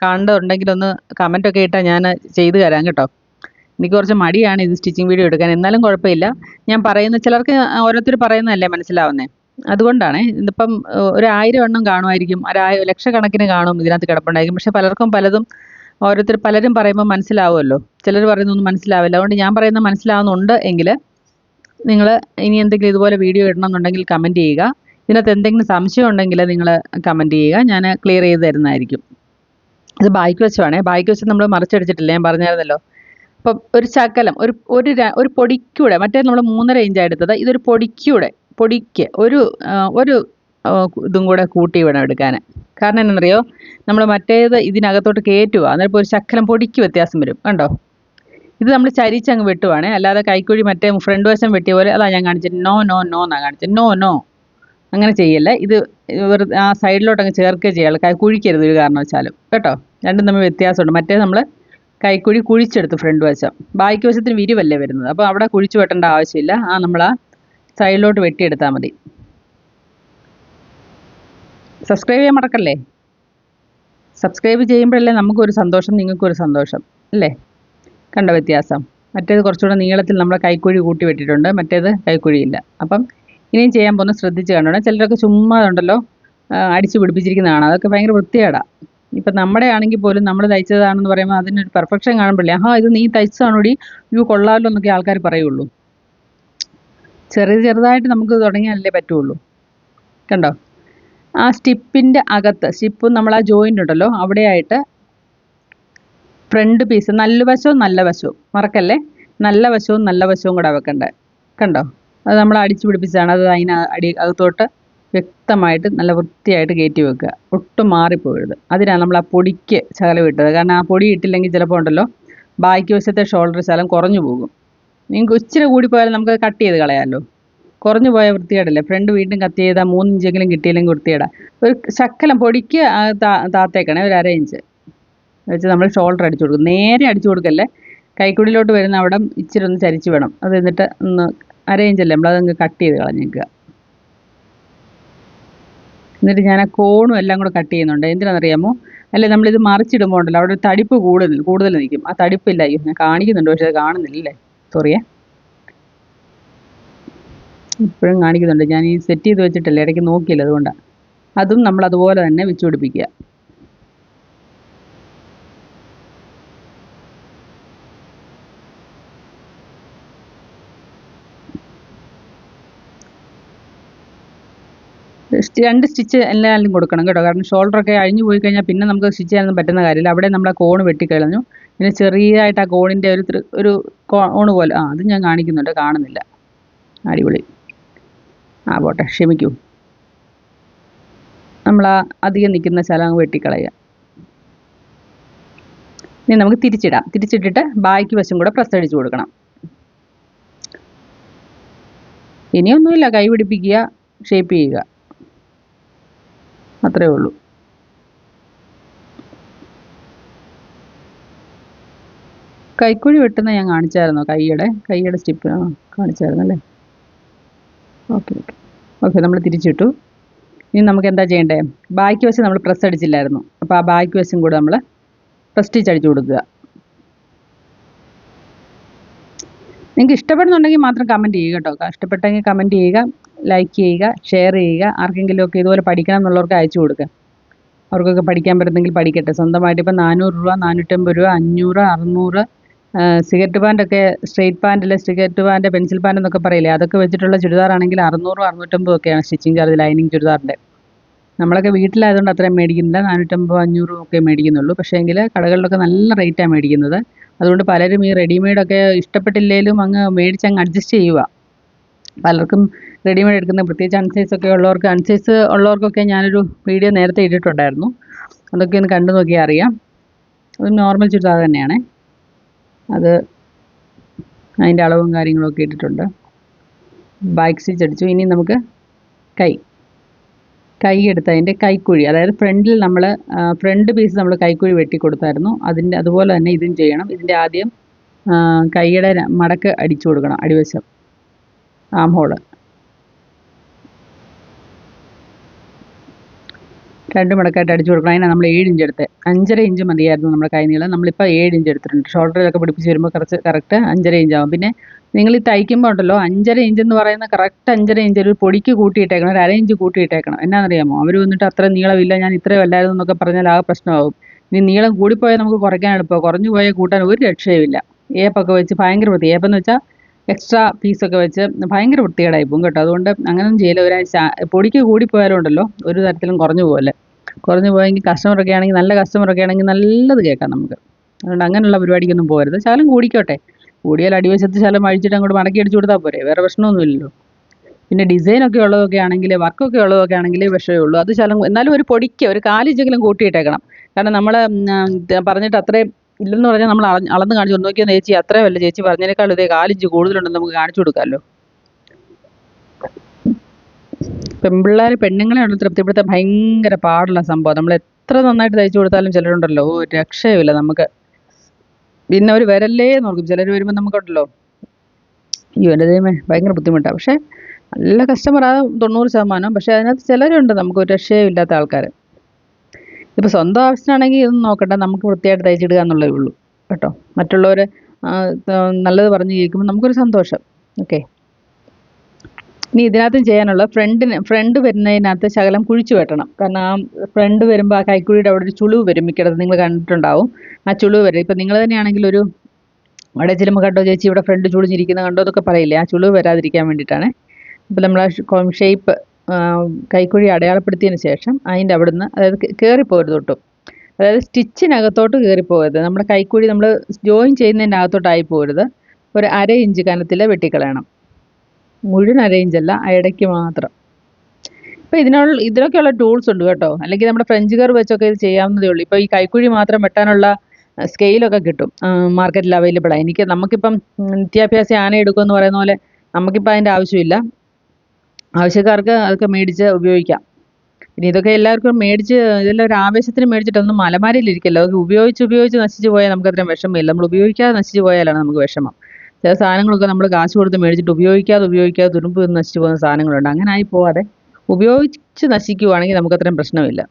കാണേണ്ടതുണ്ടെങ്കിൽ ഒന്ന് കമൻറ്റൊക്കെ ഇട്ടാൽ ഞാൻ ചെയ്തു തരാം കേട്ടോ. എനിക്ക് കുറച്ച് മടിയാണ് ഇത് സ്റ്റിച്ചിങ് വീഡിയോ എടുക്കാൻ. എന്നാലും കുഴപ്പമില്ല. ഞാൻ ചിലർക്ക് ഓരോരുത്തർ പറയുന്നതല്ലേ മനസ്സിലാവുന്നത്. അതുകൊണ്ടാണ്. ഇതിപ്പം ഒരു 1000 എണ്ണം കാണുമായിരിക്കും, ലക്ഷക്കണക്കിന് കാണും ഇതിനകത്ത് കിടപ്പുണ്ടായിരിക്കും. പക്ഷേ പലരും പറയുമ്പോൾ മനസ്സിലാവുമല്ലോ. ചിലർ പറയുന്നൊന്നും മനസ്സിലാവില്ല. അതുകൊണ്ട് ഞാൻ പറയുന്നത് മനസ്സിലാവുന്നുണ്ട് എങ്കിൽ നിങ്ങൾ ഇനി എന്തെങ്കിലും ഇതുപോലെ വീഡിയോ ഇടണമെന്നുണ്ടെങ്കിൽ കമൻറ്റ് ചെയ്യുക. ഇതിനകത്ത് എന്തെങ്കിലും സംശയം ഉണ്ടെങ്കിൽ നിങ്ങൾ കമൻറ്റ് ചെയ്യുക. ഞാൻ ക്ലിയർ ചെയ്ത് തരുന്നതായിരിക്കും. ഇത് ബായ്ക്ക് വശമാണേ. ബായ്ക്ക് വശം നമ്മൾ മറിച്ചടിച്ചിട്ടില്ല, ഞാൻ പറഞ്ഞായിരുന്നല്ലോ. അപ്പം ഒരു ശകലം ഒരു പൊടിക്കൂടെ, മറ്റേ നമ്മൾ 3.5 ഇഞ്ചാണ് എടുത്തത്. ഇതൊരു പൊടിക്ക് ഒരു ഇതും കൂടെ കൂട്ടി വേണം എടുക്കാൻ. കാരണം എന്താണെന്നറിയോ, നമ്മൾ മറ്റേത് ഇതിനകത്തോട്ട് കയറ്റുക. അന്നേരം ഒരു ശകലം പൊടിക്ക് വ്യത്യാസം വരും. കണ്ടോ, ഇത് നമ്മൾ ചരിച്ചങ്ങ് വെട്ടുവാണേ. അല്ലാതെ കൈക്കുഴി മറ്റേ ഫ്രണ്ട് വശം വെട്ടിയ പോലെ അതാ ഞാൻ കാണിച്ചത്. നോ എന്നാണ് കാണിച്ചത്. നോ അങ്ങനെ ചെയ്യല്ലേ. ഇത് ആ സൈഡിലോട്ട് അങ്ങ് ചേർക്കുകയും ചെയ്യാം. കുഴിക്കരുത് ഒരു കാരണവശാലും കേട്ടോ. രണ്ടും തമ്മിൽ വ്യത്യാസമുണ്ട്. മറ്റേ നമ്മൾ കൈക്കുഴി കുഴിച്ചെടുത്ത് ഫ്രണ്ട് വശം, ബാക്കി വശത്തിന് വിരിവല്ലേ വരുന്നത്. അപ്പോൾ അവിടെ കുഴിച്ച് വെട്ടേണ്ട ആവശ്യമില്ല. നമ്മൾ ആ സൈഡിലോട്ട് വെട്ടിയെടുത്താൽ മതി. സബ്സ്ക്രൈബ് ചെയ്യാൻ മറക്കല്ലേ. സബ്സ്ക്രൈബ് ചെയ്യുമ്പോഴല്ലേ നമുക്കൊരു സന്തോഷം, നിങ്ങൾക്കൊരു സന്തോഷം അല്ലേ. കണ്ട വ്യത്യാസം. മറ്റേത് കുറച്ചുകൂടെ നീളത്തിൽ നമ്മളെ കൈക്കുഴി കൂട്ടി വെട്ടിയിട്ടുണ്ട്, മറ്റേത് കൈക്കുഴിയില്ല. അപ്പം ഇനിയും ചെയ്യാൻ പോകുന്നത് ശ്രദ്ധിച്ച് കണ്ടോണം. ചിലരൊക്കെ ചുമ്മാ ഉണ്ടല്ലോ അടിച്ച് പിടിപ്പിച്ചിരിക്കുന്നതാണ്, അതൊക്കെ ഭയങ്കര വൃത്തികേടാണ്. ഇപ്പം നമ്മുടെ ആണെങ്കിൽ പോലും നമ്മൾ തയ്ച്ചതാണെന്ന് പറയുമ്പോൾ അതിനൊരു പെർഫെക്ഷൻ കാണുമ്പോഴേ ഇത് നീ തയ്ച്ചതാണോടി, ഇത് കൊള്ളാമല്ലോ എന്നൊക്കെ ആൾക്കാർ പറയുള്ളൂ. ചെറുതായിട്ട് നമുക്ക് തുടങ്ങിയാലല്ലേ പറ്റുള്ളൂ. കണ്ടോ, ആ സ്റ്റിപ്പിൻ്റെ അകത്ത്, സ്റ്റിപ്പ് നമ്മൾ ആ ജോയിൻ്റ് ഉണ്ടല്ലോ അവിടെയായിട്ട് ഫ്രണ്ട് പീസ് നല്ല വശവും മറക്കല്ലേ, നല്ല വശവും കൂടെ വെക്കണ്ടേ. കണ്ടോ, അത് നമ്മൾ അടിച്ചു പിടിപ്പിച്ചതാണ്. അത് അകത്തോട്ട് വ്യക്തമായിട്ട് നല്ല വൃത്തിയായിട്ട് കയറ്റി വെക്കുക, ഒട്ടും മാറിപ്പോകരുത്. അതിനാണ് നമ്മൾ ആ പൊടിക്ക് ശകലം ഇട്ടത്. കാരണം ആ പൊടി ഇട്ടില്ലെങ്കിൽ ചിലപ്പോൾ ഉണ്ടല്ലോ ബാക്കി വശത്തെ ഷോൾഡർ ശകലം കുറഞ്ഞു പോകും. നിങ്ങൾക്ക് ഇച്ചിരി കൂടി പോയാലും നമുക്ക് കട്ട് ചെയ്ത് കളയാമല്ലോ. കുറഞ്ഞു പോയ വൃത്തികേടല്ലേ. ഫ്രണ്ട് വീണ്ടും കട്ട് ചെയ്താൽ 3 ഇഞ്ചെങ്കിലും കിട്ടിയില്ലെങ്കിൽ വൃത്തികേടാ. ഒരു ശകലം പൊടിക്ക് താത്തേക്കണേ, ഒരു 1/2 ഇഞ്ച് വെച്ച് നമ്മൾ ഷോൾഡർ അടിച്ചു കൊടുക്കും. നേരെ അടിച്ചു കൊടുക്കല്ലേ, കൈക്കുടിയിലോട്ട് വരുന്ന അവിടെ ഇച്ചിരി ഒന്ന് ചരിച്ച് വേണം. അത് എന്നിട്ട് ഒന്ന് 1/2 ഇഞ്ചല്ലേ നമ്മളതങ്ങ് കട്ട് ചെയ്ത് കളഞ്ഞേക്കുക. എന്നിട്ട് ഞാൻ ആ കോണും എല്ലാം കൂടെ കട്ട് ചെയ്യുന്നുണ്ട്. എന്തിനാണെന്നറിയാമോ, അല്ലെ നമ്മളിത് മറിച്ചിടുമ്പോൾ ഉണ്ടല്ലോ അവിടെ ഒരു തടിപ്പ് കൂടുതൽ നിൽക്കും. ആ തടിപ്പില്ല. അയ്യോ, ഞാൻ കാണിക്കുന്നുണ്ട് പക്ഷേ അത് കാണുന്നില്ലല്ലേ, സോറിയേ. ഇപ്പോഴും കാണിക്കുന്നുണ്ട്, ഞാൻ ഈ സെറ്റ് ചെയ്ത് വെച്ചിട്ടല്ലേ, ഇടയ്ക്ക് നോക്കിയില്ല, അതുകൊണ്ടാണ്. അതും നമ്മൾ അതുപോലെ തന്നെ വെച്ച് പിടിപ്പിക്കുക. രണ്ട് സ്റ്റിച്ച് എല്ലാവരും കൊടുക്കണം കേട്ടോ. കാരണം ഷോൾഡറൊക്കെ അഴിഞ്ഞു പോയി കഴിഞ്ഞാൽ പിന്നെ നമുക്ക് സ്റ്റിച്ച് ചെയ്യാനൊന്നും പറ്റുന്ന കാര്യമില്ല. അവിടെ നമ്മൾ ആ കോണ് വെട്ടിക്കളഞ്ഞു. പിന്നെ ചെറിയതായിട്ട് ആ കോണിൻ്റെ ഒരു കോണ് പോലെ, അത് ഞാൻ കാണിക്കുന്നുണ്ട്, കാണുന്നില്ല. അടിപൊളി. പോട്ടെ, ക്ഷമിക്കൂ. നമ്മൾ ആ അധികം നിൽക്കുന്ന സ്ഥലം വെട്ടിക്കളയുക. ഇനി നമുക്ക് തിരിച്ചിട്ടിട്ട് ബാക്കി വശം കൂടെ പ്രസ് അടിച്ച് കൊടുക്കണം. ഇനിയൊന്നുമില്ല, കൈ പിടിപ്പിക്കുക, ഷേപ്പ് ചെയ്യുക, അത്രേ ഉള്ളൂ. കൈക്കുഴി വെട്ടുന്ന ഞാൻ കാണിച്ചായിരുന്നോ? കൈയുടെ സ്റ്റിപ്പ് കാണിച്ചായിരുന്നല്ലേ. ഓക്കെ നമ്മൾ തിരിച്ചിട്ടു. ഇനി നമുക്ക് എന്താ ചെയ്യേണ്ടത്, ബാക്കി വശം നമ്മൾ പ്രസ് അടിച്ചില്ലായിരുന്നു, അപ്പോൾ ആ ബാക്കി വശം കൂടെ നമ്മൾ പ്രസ് സ്റ്റിച്ച് അടിച്ചു കൊടുക്കുക. നിങ്ങൾക്ക് ഇഷ്ടപ്പെടുന്നുണ്ടെങ്കിൽ മാത്രം കമൻറ്റ് ചെയ്യുക കേട്ടോ. ഇഷ്ടപ്പെട്ടെങ്കിൽ കമൻറ്റ് ചെയ്യുക, ലൈക്ക് ചെയ്യുക, ഷെയർ ചെയ്യുക. ആർക്കെങ്കിലുമൊക്കെ ഇതുപോലെ പഠിക്കണം എന്നുള്ളവർക്ക് അയച്ചു കൊടുക്കുക. അവർക്കൊക്കെ പഠിക്കാൻ പറ്റുന്നെങ്കിൽ പഠിക്കട്ടെ. സ്വന്തമായിട്ട് ഇപ്പം 400 രൂപ, 450 രൂപ, 500, 600 സിഗരറ്റ് പാൻറ്റൊക്കെ, സ്ട്രെയിറ്റ് പാൻറ്റിൽ സിഗരറ്റ് പാൻറ്റ്, പെൻസിൽ പാൻറ്റ് എന്നൊക്കെ പറയില്ലേ, അതൊക്കെ വെച്ചിട്ടുള്ള ചുരിദാറാണെങ്കിൽ 600, 650 ഒക്കെയാണ് സ്റ്റിച്ചിങ് ചാർജ് ലൈനിങ് ചുരിദാറിൻ്റെ. നമ്മളൊക്കെ വീട്ടിലായതുകൊണ്ട് അത്രയും മേടിക്കുന്നില്ല, 450, 500 ഒക്കെ മേടിക്കുന്നുള്ളൂ. പക്ഷേ എങ്കിൽ കടകളിലൊക്കെ നല്ല റേറ്റാണ് മേടിക്കുന്നത്. അതുകൊണ്ട് പലരും ഈ റെഡിമെയ്ഡൊക്കെ ഇഷ്ടപ്പെട്ടില്ലെങ്കിലും അങ്ങ് മേടിച്ചങ്ങ് അഡ്ജസ്റ്റ് ചെയ്യുക. പലർക്കും റെഡിമെയ്ഡ് എടുക്കുന്ന, പ്രത്യേകിച്ച് അൺസൈസ് ഉള്ളവർക്കൊക്കെ ഞാനൊരു വീഡിയോ നേരത്തെ ഇട്ടിട്ടുണ്ടായിരുന്നു. അതൊക്കെ ഒന്ന് കണ്ടു നോക്കിയാൽ അറിയാം. അത് നോർമൽ ചുരിദാർ തന്നെയാണ്. അത് അതിൻ്റെ അളവും കാര്യങ്ങളൊക്കെ ഇട്ടിട്ടുണ്ട്. ബാക്ക് സ്റ്റിച്ച് അടിച്ചു. ഇനി നമുക്ക് കൈ എടുത്ത് അതിൻ്റെ കൈക്കുഴി, അതായത് ഫ്രണ്ടിൽ നമ്മൾ ഫ്രണ്ട് പീസ് നമ്മൾ കൈക്കുഴി വെട്ടി കൊടുത്തായിരുന്നു. അതുപോലെ തന്നെ ഇതും ചെയ്യണം. ഇതിൻ്റെ ആദ്യം കൈയുടെ മടക്ക് അടിച്ചു കൊടുക്കണം, അടിവശം ആം ഹോള് 2 മടക്കായിട്ട് അടിച്ചു കൊടുക്കണം. അതിനാണ് നമ്മൾ 7 ഇഞ്ച് എടുത്തത്. 5.5 ഇഞ്ച് മതിയായിരുന്നു നമ്മുടെ കൈ നീളം. നമ്മളിപ്പോൾ 7 ഇഞ്ച് എടുത്തിട്ടുണ്ട്. ഷോൾഡറിലൊക്കെ പിടിപ്പിച്ച് വരുമ്പോൾ കറക്റ്റ് 5.5 ഇഞ്ച് ആവും. പിന്നെ നിങ്ങൾ ഈ തയ്ക്കുമ്പോൾ ഉണ്ടല്ലോ 5.5 ഇഞ്ച് എന്ന് പറയുന്ന കറക്റ്റ് 5.5 ഇഞ്ച് ഒരു പൊടിക്ക് കൂട്ടിയിട്ടേക്കണം, ഒരു 1/2 ഇഞ്ച് കൂട്ടിയിട്ടേക്കണം. എന്നാണെന്നറിയാമോ, അവർ വന്നിട്ട് അത്ര നീളമില്ല, ഞാൻ ഇത്രയും അല്ലായിരുന്നു എന്നൊക്കെ പറഞ്ഞാൽ ആ പ്രശ്നമാകും. ഇനി നീളം കൂടിപ്പോയാൽ നമുക്ക് കുറയ്ക്കാൻ എളുപ്പമാണ്, കുറഞ്ഞു പോയാൽ കൂട്ടാൻ ഒരു രക്ഷയുമില്ല. ഏപ്പൊക്കെ വെച്ച് ഭയങ്കര വൃത്തി, ഏപ്പെന്ന് വെച്ചാൽ എക്സ്ട്രാ പീസൊക്കെ വെച്ച് ഭയങ്കര വൃത്തികേടായി പോകും കേട്ടോ. അതുകൊണ്ട് അങ്ങനെയൊന്നും ചെയ്യില്ല. പൊടിക്ക് കൂടിപ്പോയാലും ഉണ്ടല്ലോ ഒരു തരത്തിലും കുറഞ്ഞു പോയെങ്കിൽ കസ്റ്റമറൊക്കെ ആണെങ്കിൽ, നല്ല കസ്റ്റമറൊക്കെ ആണെങ്കിൽ നല്ലത് കേൾക്കാം നമുക്ക്. അതുകൊണ്ട് അങ്ങനെയുള്ള പരിപാടിക്കൊന്നും പോകരുത്. ശകലം കൂടിക്കോട്ടെ, കൂടിയാൽ അടിവശത്ത് ശകലം അഴിച്ചിട്ട് അങ്ങോട്ട് മടക്കി അടിച്ചു കൊടുത്താൽ പോരെ, വേറെ പ്രശ്നമൊന്നുമില്ലല്ലോ. പിന്നെ ഡിസൈനൊക്കെ ഉള്ളതൊക്കെ ആണെങ്കിൽ, വർക്കൊക്കെ ഉള്ളതൊക്കെ ആണെങ്കിൽ വിഷയമേ ഉള്ളൂ. അത് ശകലം എന്നാലും ഒരു പൊടിക്ക് ഒരു 4 ഇഞ്ചെങ്കിലും കൂട്ടിയിട്ടേക്കണം. കാരണം നമ്മൾ പറഞ്ഞിട്ട് അത്രയും ഇല്ലെന്ന് പറഞ്ഞാൽ നമ്മൾ അളന്ന് കാണിച്ചു നോക്കിയാൽ ചേച്ചി അത്രയും അല്ല, ചേച്ചി പറഞ്ഞതിനേക്കാൾ ഇതേ 4 ഇഞ്ച് കൂടുതലുണ്ടെന്ന് നമുക്ക് കാണിച്ചു കൊടുക്കാമല്ലോ. പെണ്ണുങ്ങളെ തൃപ്തിപ്പെടുത്താൻ ഭയങ്കര പാടുള്ള സംഭവം. നമ്മൾ എത്ര നന്നായിട്ട് തയ്ച്ചു കൊടുത്താലും ചിലരുണ്ടല്ലോ രക്ഷയുമില്ല നമുക്ക്. പിന്നെ അവർ വരല്ലേ നോക്കും. ചിലർ വരുമ്പോൾ നമുക്കുണ്ടല്ലോ എൻ്റെ ദൈവമേ ഭയങ്കര ബുദ്ധിമുട്ടാണ്. പക്ഷേ നല്ല കസ്റ്റമറാണ് 90%. പക്ഷേ അതിനകത്ത് ചിലരുണ്ട് നമുക്ക് ഒരു രക്ഷയും ഇല്ലാത്ത ആൾക്കാർ. ഇപ്പോൾ സ്വന്തം ആവശ്യത്തിനാണെങ്കിൽ ഇതൊന്നും നോക്കണ്ട, നമുക്ക് വൃത്തിയായിട്ട് തയ്ച്ചിടുക എന്നുള്ളതേ ഉള്ളൂ കേട്ടോ. മറ്റുള്ളവർ നല്ലത് പറഞ്ഞ് കേൾക്കുമ്പോൾ നമുക്കൊരു സന്തോഷം. ഓക്കെ. ഇനി ഇതിനകത്തും ചെയ്യാനുള്ള ഫ്രണ്ട് വരുന്നതിനകത്ത് ശകലം കുഴിച്ചു വെട്ടണം. കാരണം ആ ഫ്രണ്ട് വരുമ്പോൾ ആ കൈക്കുഴിയുടെ അവിടെ ഒരു ചുളിവ് വരും. മിക്കയിടത്തും നിങ്ങൾ കണ്ടിട്ടുണ്ടാവും. ആ ചുളിവ് വരും. ഇപ്പം നിങ്ങൾ തന്നെയാണെങ്കിൽ ഒരു അവിടെ ചെല്ലുമ്പോൾ കണ്ടോ ചേച്ചി ഇവിടെ ഫ്രണ്ട് ചുളിഞ്ഞിരിക്കുന്നത് കണ്ടോ എന്നൊക്കെ പറയില്ലേ, ആ ചുളിവ് വരാതിരിക്കാൻ വേണ്ടിയിട്ടാണ്. അപ്പോൾ നമ്മൾ ആ ഷേപ്പ് കൈക്കുഴി അടയാളപ്പെടുത്തിയതിന് ശേഷം അതിൻ്റെ അവിടുന്ന്, അതായത് കയറിപ്പോകരുത് ഒട്ടും. അതായത് സ്റ്റിച്ചിനകത്തോട്ട് കയറിപ്പോകരുത്. നമ്മുടെ കൈക്കുഴി നമ്മൾ ജോയിൻ ചെയ്യുന്നതിൻ്റെ അകത്തോട്ടായി പോകരുത്. ഒരു 1/2 ഇഞ്ച് കനത്തിൽ വെട്ടിക്കളയണം. മുഴുവൻ 1/2 ഇഞ്ചല്ല, ആ ഇടയ്ക്ക് മാത്രം. ഇപ്പോൾ ഇതിനൊക്കെയുള്ള ടൂൾസ് ഉണ്ട് കേട്ടോ. അല്ലെങ്കിൽ നമ്മുടെ ഫ്രഞ്ച് കർവ് വെച്ചൊക്കെ ഇത് ചെയ്യാവുന്നതേ ഉള്ളൂ. ഇപ്പോൾ ഈ കൈക്കുഴി മാത്രം വെട്ടാനുള്ള സ്കെയിലൊക്കെ കിട്ടും, മാർക്കറ്റിൽ അവൈലബിളാണ്. നമുക്കിപ്പം നിത്യാഭ്യാസി ആന എടുക്കുമെന്ന് പറയുന്ന പോലെ നമുക്കിപ്പോൾ അതിൻ്റെ ആവശ്യമില്ല. ആവശ്യക്കാർക്ക് അതൊക്കെ മേടിച്ച് ഉപയോഗിക്കാം. പിന്നെ ഇതൊക്കെ എല്ലാവർക്കും ഇതെല്ലാം ഒരു ആവേശത്തിന് മേടിച്ചിട്ടൊന്നും അലമാരയിലിരിക്കല്ലോ. അത് ഉപയോഗിച്ച് നശിച്ചു പോയാൽ നമുക്കത്രയും വിഷമമില്ല. നമ്മൾ ഉപയോഗിക്കാതെ നശിച്ചു പോയാലാണ് നമുക്ക് വിഷമം. ചില സാധനങ്ങളൊക്കെ നമ്മൾ കാശ് കൊടുത്ത് മേടിച്ചിട്ട് ഉപയോഗിക്കാതെ തുരുമ്പ് നശിച്ചു പോകുന്ന സാധനങ്ങളുണ്ട്. അങ്ങനെ ആയി പോവാതെ ഉപയോഗിച്ച് നശിക്കുവാണെങ്കിൽ നമുക്കത്രയും പ്രശ്നമില്ല.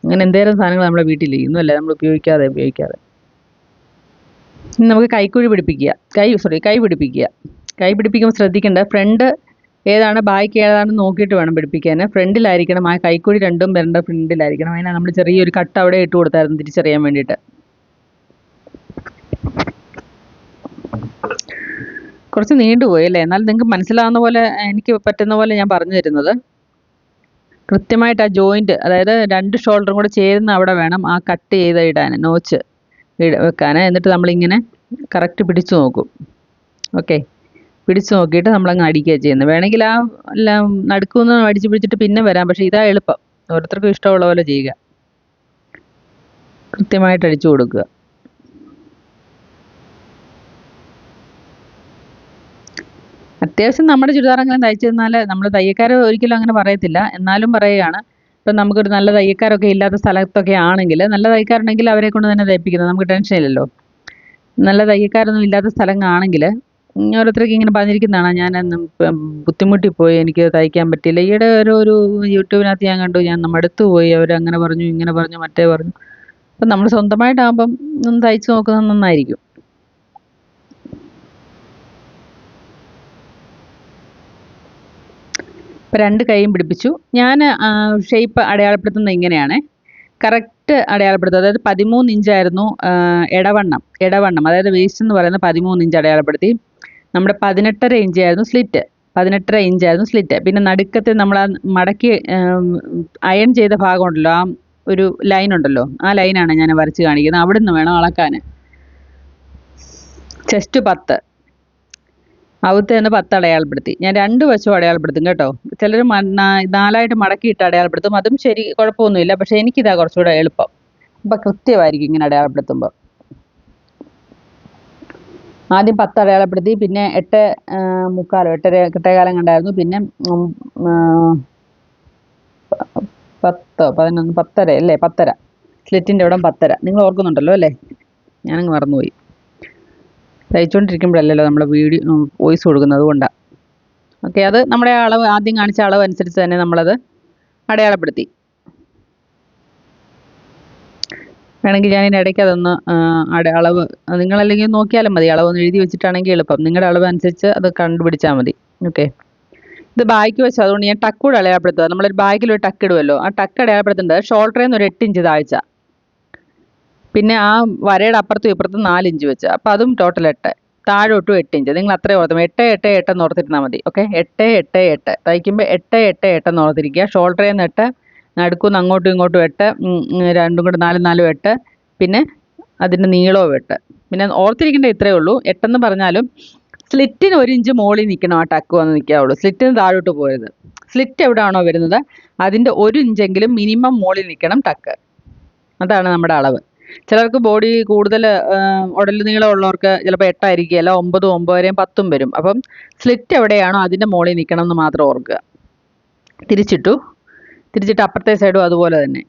അങ്ങനെ എന്തേലും സാധനങ്ങൾ നമ്മുടെ വീട്ടിലിരിക്കുന്നു അല്ലേ, നമ്മൾ ഉപയോഗിക്കാതെ. ഇനി നമുക്ക് കൈക്കുഴി പിടിപ്പിക്കുക. കൈ പിടിപ്പിക്കുക. കൈ പിടിപ്പിക്കുമ്പോൾ ശ്രദ്ധിക്കേണ്ട, ഫ്രണ്ട് ഏതാണ് ബാക്ക് ഏതാണെന്ന് നോക്കിയിട്ട് വേണം പിടിപ്പിക്കാൻ. ഫ്രണ്ടിലായിരിക്കണം. ആ കൈക്കുഴി രണ്ടും വരേണ്ട ഫ്രണ്ടിലായിരിക്കണം. അതിനാ നമ്മൾ ചെറിയൊരു കട്ട് അവിടെ ഇട്ട് കൊടുത്തായിരുന്നു തിരിച്ചറിയാൻ വേണ്ടിയിട്ട്. കുറച്ച് നീണ്ടുപോയി അല്ലേ, എന്നാൽ നിങ്ങൾക്ക് മനസ്സിലാവുന്ന പോലെ, എനിക്ക് പറ്റുന്ന പോലെ ഞാൻ പറഞ്ഞു തരുന്നത്. കൃത്യമായിട്ട് ആ ജോയിൻറ്റ്, അതായത് 2 ഷോൾഡറും കൂടെ ചേരുന്ന അവിടെ വേണം ആ കട്ട് ചെയ്ത് ഇടാൻ, നോച്ച് വെക്കാൻ. എന്നിട്ട് നമ്മളിങ്ങനെ കറക്റ്റ് പിടിച്ചു നോക്കും. ഓക്കെ. പിടിച്ചു നോക്കിയിട്ട് നമ്മളങ്ങ് അടിക്കുക ചെയ്യുന്നത്. വേണമെങ്കിൽ ആ എല്ലാം നടുക്കുന്ന് അടിച്ച് പിടിച്ചിട്ട് പിന്നെ വരാം. പക്ഷേ ഇതാ എളുപ്പം. ഓരോരുത്തർക്കും ഇഷ്ടമുള്ള പോലെ ചെയ്യുക. കൃത്യമായിട്ട് അടിച്ചു കൊടുക്കുക. അത്യാവശ്യം നമ്മുടെ ചുരിദാറെങ്കിലും തയ്ച്ചു തന്നാൽ നമ്മൾ തയ്യക്കാർ ഒരിക്കലും അങ്ങനെ പറയത്തില്ല. എന്നാലും പറയുകയാണ്, ഇപ്പം നമുക്കൊരു നല്ല തയ്യക്കാരൊക്കെ ഇല്ലാത്ത സ്ഥലത്തൊക്കെ ആണെങ്കിൽ, നല്ല തയ്യക്കാരുണ്ടെങ്കിൽ അവരെ കൊണ്ട് തന്നെ തയ്പ്പിക്കുന്നത്, നമുക്ക് ടെൻഷൻ ഇല്ലല്ലോ. നല്ല തയ്യക്കാരൊന്നും ഇല്ലാത്ത സ്ഥലങ്ങളാണെങ്കിൽ ഓരോരുത്തർക്ക് ഇങ്ങനെ പറഞ്ഞിരിക്കുന്നതാണ്, ഞാൻ ബുദ്ധിമുട്ടിപ്പോയി, എനിക്ക് തയ്ക്കാൻ പറ്റിയില്ല. ഈയിടെ ഒരു യൂട്യൂബിനകത്ത് ഞാൻ കണ്ടു, ഞാൻ മടുത്തു പോയി, അവരങ്ങനെ പറഞ്ഞു ഇങ്ങനെ പറഞ്ഞു മറ്റേ പറഞ്ഞു. അപ്പം നമ്മൾ സ്വന്തമായിട്ടാകുമ്പം ഒന്ന് തയ്ച്ചു നോക്കുന്നത് നന്നായിരിക്കും. ഇപ്പം 2 കൈയും പിടിപ്പിച്ചു. ഞാൻ ഷേപ്പ് അടയാളപ്പെടുത്തുന്നത് ഇങ്ങനെയാണ്. കറക്റ്റ് അടയാളപ്പെടുത്തുക. അതായത് 13 ഇഞ്ചായിരുന്നു ഇടവണ്ണം. അതായത് വേസ്റ്റ് എന്ന് പറയുന്നത് 13 ഇഞ്ച് അടയാളപ്പെടുത്തി. നമ്മുടെ 18.5 ഇഞ്ചായിരുന്നു സ്ലിറ്റ്. 18.5 ഇഞ്ചായിരുന്നു സ്ലിറ്റ്. പിന്നെ നടുക്കത്തെ നമ്മൾ ആ മടക്കി അയൺ ചെയ്ത ഭാഗമുണ്ടല്ലോ, ആ ഒരു ലൈൻ ഉണ്ടല്ലോ, ആ ലൈനാണ് ഞാൻ വരച്ച് കാണിക്കുന്നത്. അവിടെ നിന്ന് വേണം അളക്കാൻ. ചെസ്റ്റ് 10, അകത്ത് തന്നെ 10 അടയാളപ്പെടുത്തി. ഞാൻ 2 വശവും അടയാളപ്പെടുത്തും കേട്ടോ. ചിലർ 4ആയിട്ട് മടക്കിയിട്ട് അടയാളപ്പെടുത്തും. അതും ശരി, കുഴപ്പമൊന്നുമില്ല. പക്ഷേ എനിക്കിതാ കുറച്ചുകൂടെ എളുപ്പം. അപ്പം കൃത്യമായിരിക്കും ഇങ്ങനെ അടയാളപ്പെടുത്തുമ്പോൾ. ആദ്യം 10 അടയാളപ്പെടുത്തി, പിന്നെ 8:45 8:15 കണ്ടായിരുന്നു. പിന്നെ 10 11 10:30 അല്ലേ, 10:30. സ്ലിറ്റിൻ്റെ ഇവിടം 10:30. നിങ്ങൾ ഓർക്കുന്നുണ്ടല്ലോ അല്ലേ? ഞാനങ്ങ് മറന്നുപോയി. തയ്ച്ചുകൊണ്ടിരിക്കുമ്പോഴല്ലല്ലോ നമ്മൾ വോയിസ് കൊടുക്കുന്നത്, അതുകൊണ്ടാണ്. ഓക്കെ. അത് നമ്മുടെ അളവ്, ആദ്യം കാണിച്ച അളവ് അനുസരിച്ച് തന്നെ നമ്മളത് അടയാളപ്പെടുത്തി. വേണമെങ്കിൽ ഞാൻ ഇടയ്ക്ക് അതൊന്ന് അളവ് നിങ്ങളല്ലെങ്കിൽ നോക്കിയാലും മതി. അളവൊന്ന് എഴുതി വെച്ചിട്ടാണെങ്കിൽ എളുപ്പം. നിങ്ങളുടെ അളവ് അനുസരിച്ച് അത് കണ്ടുപിടിച്ചാൽ മതി. ഓക്കെ. ഇത് ബാക്ക് വെച്ച്, അതുകൊണ്ട് ഞാൻ ടക്ക് കൂടെ അടയാളപ്പെടുത്തുക. നമ്മളൊരു ബാക്കിലൊരു ടക്ക് ഇടുമല്ലോ, ആ ടക്ക് അടയാളപ്പെടുത്തേണ്ടത് ഷോൾഡറിൽ നിന്ന് ഒരു 8 ഇഞ്ച് താഴ്ച, പിന്നെ ആ വരയുടെ അപ്പുറത്തും ഇപ്പുറത്തും 4 ഇഞ്ച് വെച്ച്. അപ്പോൾ അതും ടോട്ടൽ 8. താഴോട്ടും 8 ഇഞ്ച്. നിങ്ങൾ അത്രയും ഓർത്തും 8 എന്ന് ഓർത്തിരുന്നാൽ മതി. ഓക്കെ. 8 തയ്ക്കുമ്പോൾ 8 എന്ന് ഓർത്തിരിക്കുക. ഷോൾഡറിൽ നിന്ന് 8, നടുക്കുന്ന് അങ്ങോട്ടും ഇങ്ങോട്ടും 8, രണ്ടും കൂടെ 4 8, പിന്നെ അതിൻ്റെ നീളവും 8. പിന്നെ ഓർത്തിരിക്കേണ്ട ഇത്രയേ ഉള്ളൂ. 8 പറഞ്ഞാലും സ്ലിറ്റിന് 1 ഇഞ്ച് മുകളിൽ നിൽക്കണം. ആ ടക്ക് വന്ന് നിൽക്കാവുള്ളൂ. സ്ലിറ്റിന് താഴോട്ട് പോകരുത്. സ്ലിറ്റ് എവിടെയാണോ വരുന്നത് അതിൻ്റെ 1 ഇഞ്ചെങ്കിലും മിനിമം മുകളിൽ നിൽക്കണം ടക്ക്. അതാണ് നമ്മുടെ അളവ്. ചിലർക്ക് ബോഡി കൂടുതൽ ഉടൽ നീളമുള്ളവർക്ക് ചിലപ്പോൾ 8 ആയിരിക്കുകയില്ല, 9, 9, 10 വരും. അപ്പം സ്ലിറ്റ് എവിടെയാണോ അതിൻ്റെ മുകളിൽ നിൽക്കണം എന്ന് മാത്രം ഓർക്കുക. തിരിച്ചിട്ട് അപ്പുറത്തെ സൈഡും അതുപോലെ തന്നെ.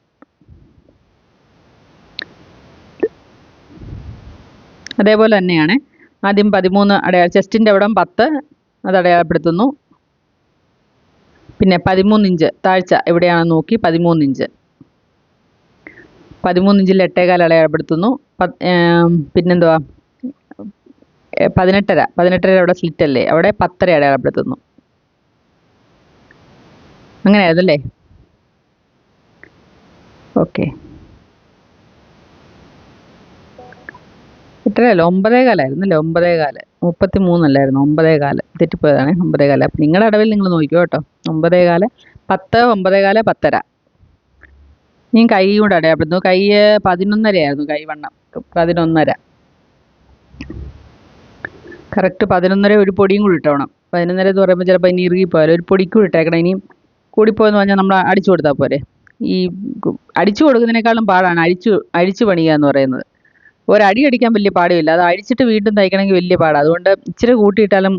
അതേപോലെ തന്നെയാണ്. ആദ്യം 13 ചെസ്റ്റിൻ്റെ അവിടം 10 അത് അടയാളപ്പെടുത്തുന്നു. പിന്നെ 13 ഇഞ്ച് താഴ്ച എവിടെയാണെന്ന് നോക്കി 13 ഇഞ്ച് 13 ഇഞ്ചിൽ 8.25 അടയാളപ്പെടുത്തുന്നു. പിന്നെന്തുവാ 18:30 അവിടെ സ്ലിറ്റ് അല്ലേ, അവിടെ 10:30 അടയാളപ്പെടുത്തുന്നു. അങ്ങനെയായിരുന്നല്ലേ? ഓക്കെ. 8:30 9:15 9:15 33 9:15 തെറ്റിപ്പോയതാണ്. 9:15. അപ്പം നിങ്ങളുടെ അടവിൽ നിങ്ങൾ നോക്കിക്കോ കേട്ടോ. 9:15 10 9:15 10:30. ഞാൻ കൈ കൊണ്ട് അടയാളപ്പെടുത്തുന്നു. കൈ 11:30 ആയിരുന്നു കൈവണ്ണം. 11:30 കറക്റ്റ് 11:30. ഒരു പൊടിയും കൂടി ഇട്ടോണം. 11:30 എന്ന് പറയുമ്പോൾ ചിലപ്പോൾ ഇനി ഇറുകിപ്പോയാലോ, ഒരു പൊടിക്കൂടി ഇട്ടേക്കണം. ഇനിയും കൂടിപ്പോയെന്ന് പറഞ്ഞാൽ നമ്മൾ അടിച്ചു കൊടുത്താൽ പോരെ. ഈ അടിച്ചു കൊടുക്കുന്നതിനേക്കാളും പാടാണ് അഴിച്ചു പണിയുക എന്ന് പറയുന്നത്. ഒരടി അടിക്കാൻ വലിയ പാടുമില്ല, അത് അഴിച്ചിട്ട് വീണ്ടും തയ്ക്കണമെങ്കിൽ വലിയ പാടാണ്. അതുകൊണ്ട് ഇച്ചിരി കൂട്ടിയിട്ടാലും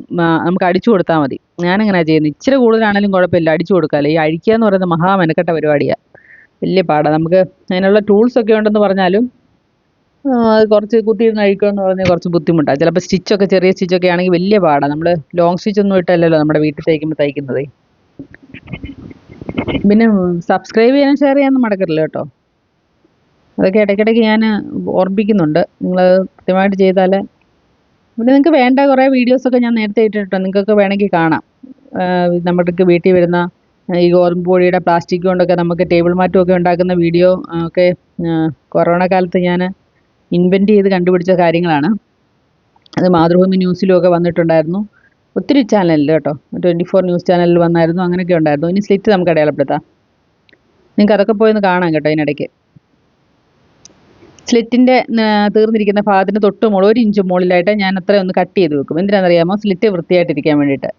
നമുക്ക് അടിച്ചു കൊടുത്താൽ മതി. ഞാനങ്ങനെയാണ് ചെയ്യുന്നത്. ഇച്ചിരി കൂടുതലാണെങ്കിലും കുഴപ്പമില്ല, അടിച്ചു കൊടുക്കാമല്ലോ. ഈ അഴിക്കുക എന്ന് പറയുന്നത് മഹാ മെനക്കെട്ട പരിപാടിയാണ്, വലിയ പാടാണ്. നമുക്ക് അതിനുള്ള ടൂൾസൊക്കെ ഉണ്ടെന്ന് പറഞ്ഞാലും അത് കുറച്ച് കുത്തിയിരുന്ന് അഴിക്കുക എന്ന് പറഞ്ഞാൽ കുറച്ച് ബുദ്ധിമുട്ടാണ്. ചിലപ്പോൾ സ്റ്റിച്ചൊക്കെ ചെറിയ സ്റ്റിച്ചൊക്കെ ആണെങ്കിൽ വലിയ പാടാണ്. നമ്മൾ ലോങ് സ്റ്റിച്ചൊന്നും ഇട്ടല്ലല്ലോ നമ്മുടെ വീട്ടിൽ തയ്ക്കുന്നത്. പിന്നെ സബ്സ്ക്രൈബ് ചെയ്യാനും ഷെയർ ചെയ്യാനൊന്നും മടക്കരുത് കേട്ടോ. അതൊക്കെ ഇടയ്ക്കിടയ്ക്ക് ഞാൻ ഓർമ്മിപ്പിക്കുന്നുണ്ട്. നിങ്ങൾ കൃത്യമായിട്ട് ചെയ്താൽ. പിന്നെ നിങ്ങൾക്ക് വേണ്ട കുറേ വീഡിയോസൊക്കെ ഞാൻ നേരത്തെ ഇട്ടിട്ടോ, നിങ്ങൾക്കൊക്കെ വേണമെങ്കിൽ കാണാം. നമ്മൾക്ക് വീട്ടിൽ വരുന്ന ഈ ഗോതമ്പ് പൊടിയുടെ പ്ലാസ്റ്റിക് കൊണ്ടൊക്കെ നമുക്ക് ടേബിൾ മാറ്റുമൊക്കെ ഉണ്ടാക്കുന്ന വീഡിയോ ഒക്കെ കൊറോണ കാലത്ത് ഞാൻ ഇൻവെൻറ്റ് ചെയ്ത് കണ്ടുപിടിച്ച കാര്യങ്ങളാണ്. അത് മാതൃഭൂമി ന്യൂസിലും ഒക്കെ വന്നിട്ടുണ്ടായിരുന്നു. ഒത്തിരി ചാനലിൽ കേട്ടോ, 24 ന്യൂസ് ചാനലിൽ വന്നായിരുന്നു. അങ്ങനെയൊക്കെ ഉണ്ടായിരുന്നു. ഇനി സ്ലിറ്റ് നമുക്ക് അടയാളപ്പെടുത്താം. നിങ്ങൾക്ക് അതൊക്കെ പോയി ഒന്ന് കാണാം കേട്ടോ. ഇതിനിടയ്ക്ക് സ്ലിറ്റിൻ്റെ തീർന്നിരിക്കുന്ന ഭാഗത്തിന് തൊട്ട് മുകളിൽ 1 ഇഞ്ച് മുകളിലായിട്ട് ഞാൻ അത്രയും ഒന്ന് കട്ട് ചെയ്ത് വെക്കും. എന്തിനാണെന്നറിയാമോ? സ്ലിറ്റ് വൃത്തിയായിട്ടിരിക്കാൻ വേണ്ടിയിട്ട്.